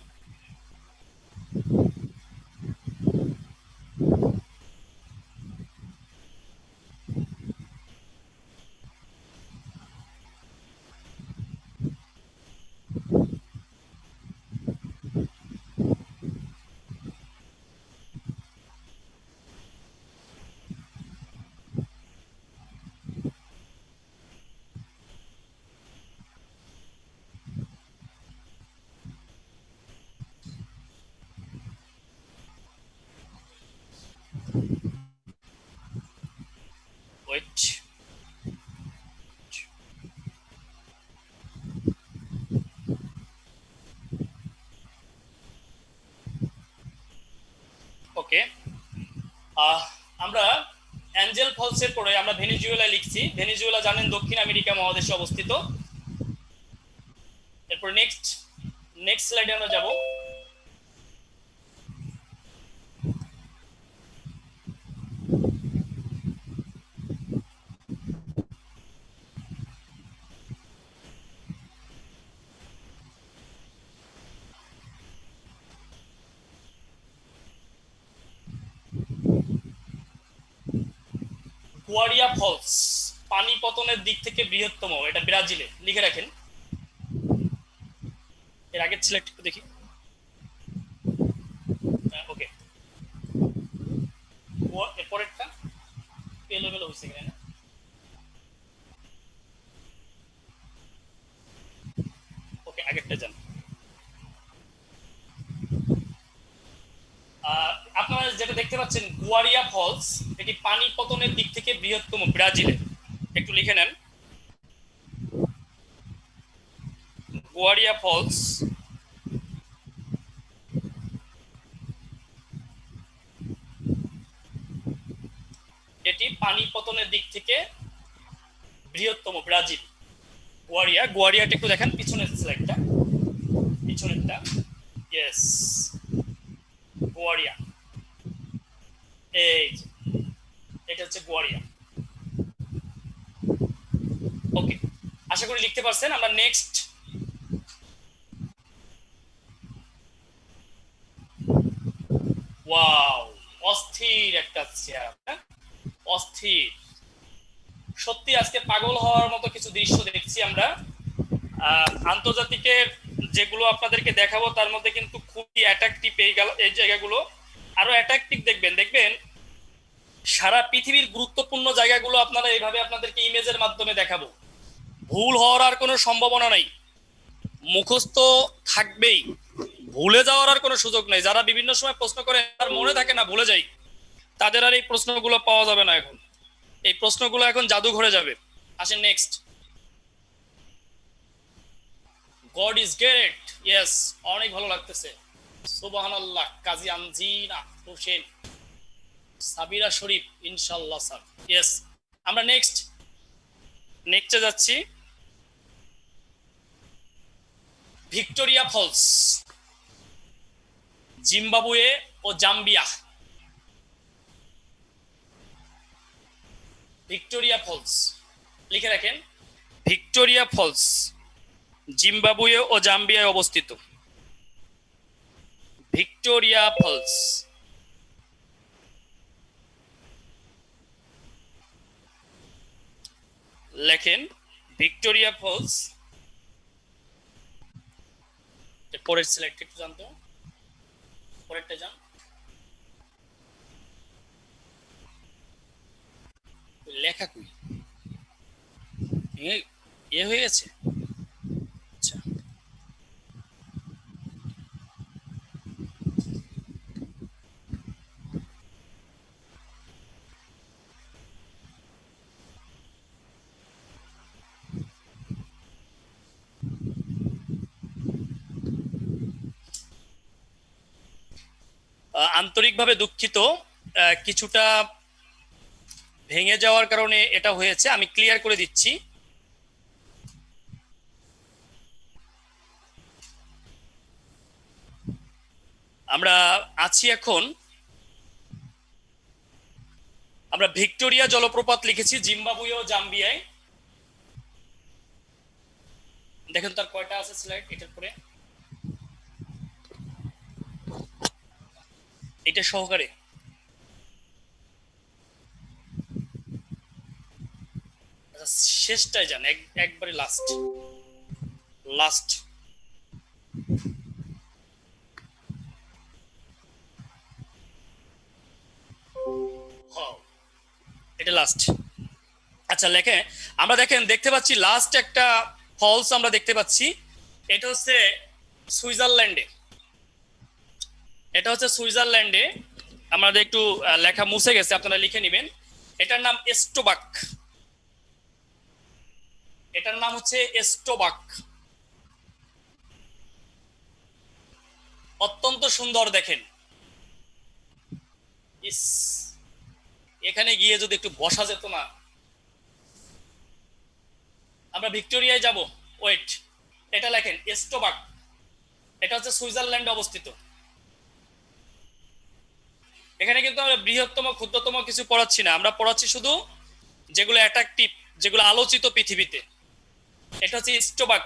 [SPEAKER 1] ওয়েট, ওকে। আমরা অ্যাঞ্জেল ফলসের পরে আমরা ভেনিজুয়েলা লিখছি। ভেনিজুয়েলা জানেন দক্ষিণ আমেরিকা মহাদেশে অবস্থিত। এরপর নেক্সট, নেক্সট স্লাইডে আমরা যাব। গুয়ারিয়া ফলস পানি পতনের দিক থেকে বৃহত্তম, এটা ব্রাজিলে। লিখে রাখেন। এর আগের সিলেক্ট দেখি। ওকে, এরপরেরটা এলোমেলো হয়েছে কিনা। ওকে, আগেরটা যান। আপনারা যেটা দেখতে পাচ্ছেন গুয়ারিয়া ফলস, এটি পানি পতনের দিক থেকে বৃহত্তম ব্রাজিলে। একটু লিখে নেন, গুয়ারিয়া ফলস এটি পানি পতনের দিক থেকে বৃহত্তম ব্রাজিল। গুয়ারিয়া, গুয়ারিয়াটা একটু দেখেন পিছনের স্লাইডটা, পিছনেরটা। ইয়েস, গুয়ারিয়া, এই এটা হচ্ছে গুয়ারিয়া। ওকে, আশা করি লিখতে পারছেন। আমরা নেক্সট, ওয়াও, অস্থির একটা চেয়ার, অস্থির সত্যি। আজকে পাগল হওয়ার মতো কিছু দৃশ্য দেখছি আমরা। আন্তর্জাতিকের যেগুলো আপনাদেরকে দেখাবো তার মধ্যে কিন্তু খুবই অ্যাট্রাকটিভ এই জায়গাগুলো। আরো অ্যাট্রাকটিভ দেখবেন, দেখবেন সারা পৃথিবীর গুরুত্বপূর্ণ জায়গাগুলো আপনারা এইভাবে আপনাদেরকে ইমেজের মাধ্যমে দেখাবো। ভুল হওয়ার আর কোনো সম্ভাবনা নাই, মুখস্থ থাকবেই, ভুলে যাওয়ার আর কোনো সুযোগ নেই। যারা বিভিন্ন সময় প্রশ্ন করে আর মনে থাকে না, ভুলে যাই, তাদের আর এই প্রশ্নগুলো পাওয়া যাবে না। এখন এই প্রশ্নগুলো এখন জাদুঘরে যাবে। আসেন next. God is great, yes, অনেক ভালো লাগতেছে। সুবহানাল্লাহ, কাজী আনজিনা হোসেন, সাবিরা শরীফ, ইনশাআল্লাহ স্যার। ইয়েস, আমরা নেক্সট, নেক্সটে যাচ্ছি। ভিক্টোরিয়া ফলস, জিম্বাবুয়ে ও জাম্বিয়া। ভিক্টোরিয়া ফলস লিখে রাখেন। ভিক্টোরিয়া ফলস জিম্বাবুয়ে ও জাম্বিয়ায় অবস্থিত। ভিক্টোরিয়া ফলস, লেখেন ভিক্টোরিয়া ফলস। পরের সিলেক্ট একটু জানতো, পরেরটা যান। লেখা কই এ হয়ে গেছে। আচ্ছা আন্তরিকভাবে দুঃখিত, কিছুটা ভেঙে যাওয়ার কারণে এটা হয়েছে, আমি ক্লিয়ার করে দিচ্ছি। আমরা আছি এখন, আমরা ভিক্টোরিয়া জলপ্রপাত লিখেছি জিম্বাবুয়ে ও জাম্বিয়ায়। দেখেন তার কয়টা আছে স্লাইড এটার পরে, এটা সহকারে। আচ্ছা, শেষটায় যান, একবারে লাস্ট লাস্ট। এটা লাস্ট। আচ্ছা লেখে, আমরা দেখেন দেখতে পাচ্ছি লাস্ট একটা ফলস আমরা দেখতে পাচ্ছি, এটা হচ্ছে সুইজারল্যান্ডে। এটা হচ্ছে সুইজারল্যান্ডে, আমাদের একটু লেখা মুছে গেছে, আপনারা লিখে নেবেন। এটার নাম এস্টোবাক, এটার নাম হচ্ছে এস্টোবাক। অত্যন্ত সুন্দর দেখেন। ইস, এখানে গিয়ে যদি একটু বসা যেত না। আমরা ভিক্টোরিয়ায় যাব, ওয়েট, এটা লেখেন এস্টোবাক, এটা হচ্ছে সুইজারল্যান্ডে অবস্থিত। এখানে কিন্তু আমরা বৃহত্তম ক্ষুদ্রতম কিছু পড়াচ্ছি না, আমরা পড়াচ্ছি শুধু যেগুলো অ্যাট্রাকটিভ, যেগুলো আলোচিত পৃথিবীতে। এটা হচ্ছে স্টোবাক,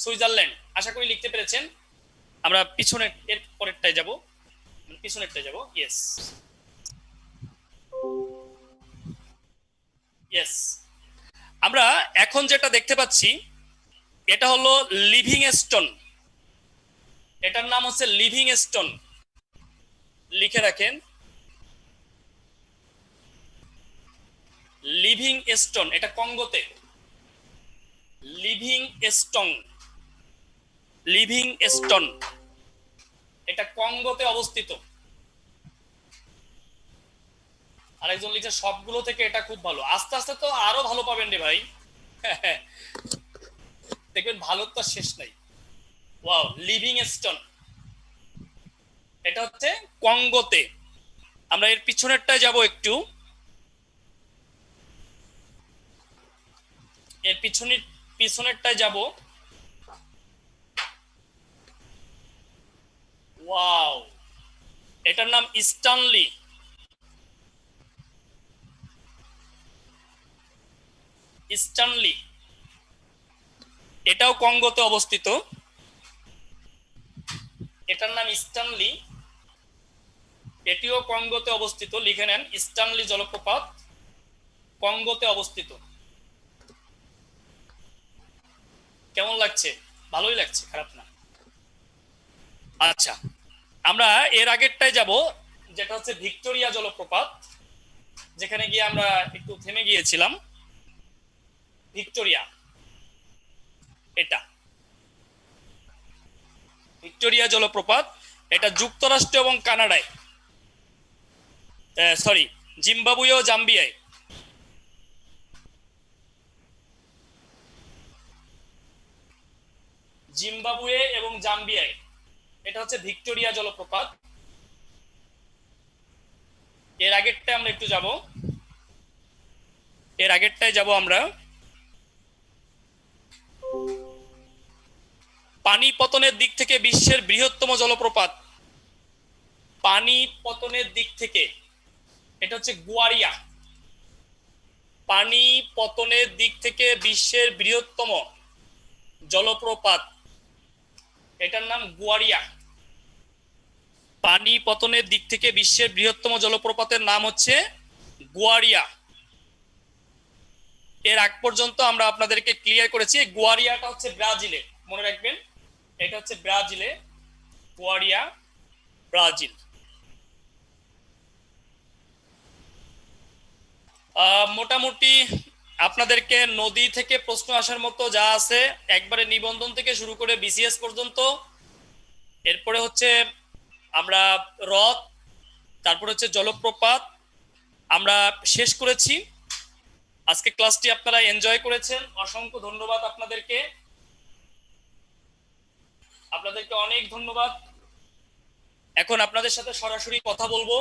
[SPEAKER 1] সুইজারল্যান্ড। আশা করি লিখতে পেরেছেন। আমরা পিছনের এর পরেরটায় যাব, পিছনেরটায় যাব। Yes yes. আমরা এখন যেটা দেখতে পাচ্ছি এটা হলো লিভিং স্টোন, এটার নাম হচ্ছে লিভিং স্টোন, লিখে রাখেন লিভিং স্টোন। এটা কঙ্গোতে, লিভিং স্টোন, লিভিং স্টোন, এটা কঙ্গোতে অবস্থিত। আরেকজন লিখছে সবগুলো থেকে এটা খুব ভালো। আস্তে আস্তে তো আরো ভালো পাবেন রে ভাই, দেখবেন ভালোর তো শেষ নাই। ওয়াও, লিভিং স্টোন, এটা হচ্ছে কঙ্গোতে। আমরা এর পিছনেরটায় যাব একটু, এর পিছনেরটায় যাব। ওয়াও, এটার নাম স্টানলি, স্টানলি, এটাও কঙ্গোতে অবস্থিত। এটার নাম স্টানলি, এটিও কঙ্গোতে অবস্থিত। লিখে নেন স্টানলি জলপ্রপাত, কঙ্গোতে অবস্থিত। কেমন লাগছে? ভালোই লাগছে, খারাপ না। আচ্ছা, আমরা এর আগেরটায় যাব, যেটা হচ্ছে ভিক্টোরিয়া জলপ্রপাত, যেখানে গিয়ে আমরা একটু থেমে গিয়েছিলাম। ভিক্টোরিয়া, এটা ভিক্টোরিয়া জলপ্রপাত, এটা যুক্তরাষ্ট্র এবং কানাডায়, সরি, জিম্বাবুয়ে ও জাম্বিয়ায়। জিম্বাবুয়ে এবং জাম্বিয়ায় এটা হচ্ছে ভিক্টোরিয়া জলপ্রপাত। এর আগেরটায় আমরা একটু যাব, এর আগেরটায় যাব আমরা। পানি পতনের দিক থেকে বিশ্বের বৃহত্তম জলপ্রপাত, পানি পতনের দিক থেকে এটা হচ্ছে গুয়ারিয়া। পানি পতনের দিক থেকে বিশ্বের বৃহত্তম জলপ্রপাত, এটার নাম গুয়ারিয়া। পানি পতনের দিক থেকে বিশ্বের বৃহত্তম জলপ্রপাতের নাম হচ্ছে গুয়ারিয়া। এর আগ পর্যন্ত আমরা আপনাদেরকে ক্লিয়ার করেছি, গুয়ারিয়াটা হচ্ছে ব্রাজিলে, মনে রাখবেন, এটা হচ্ছে ব্রাজিলে, গুয়ারিয়া, ব্রাজিল। মোটামুটি আপনাদেরকে নদী থেকে প্রশ্ন আসার মতো যা আছে একবারে নিবন্ধন থেকে শুরু করে বিসিএস পর্যন্ত, এরপরে হচ্ছে আমরা হ্রদ, তারপর হচ্ছে জলপ্রপাত আমরা শেষ করেছি। আজকে ক্লাসটি আপনারা এনজয় করেছেন, অসংখ্য ধন্যবাদ আপনাদেরকে, আপনাদেরকে অনেক ধন্যবাদ। এখন আপনাদের সাথে সরাসরি কথা বলবো।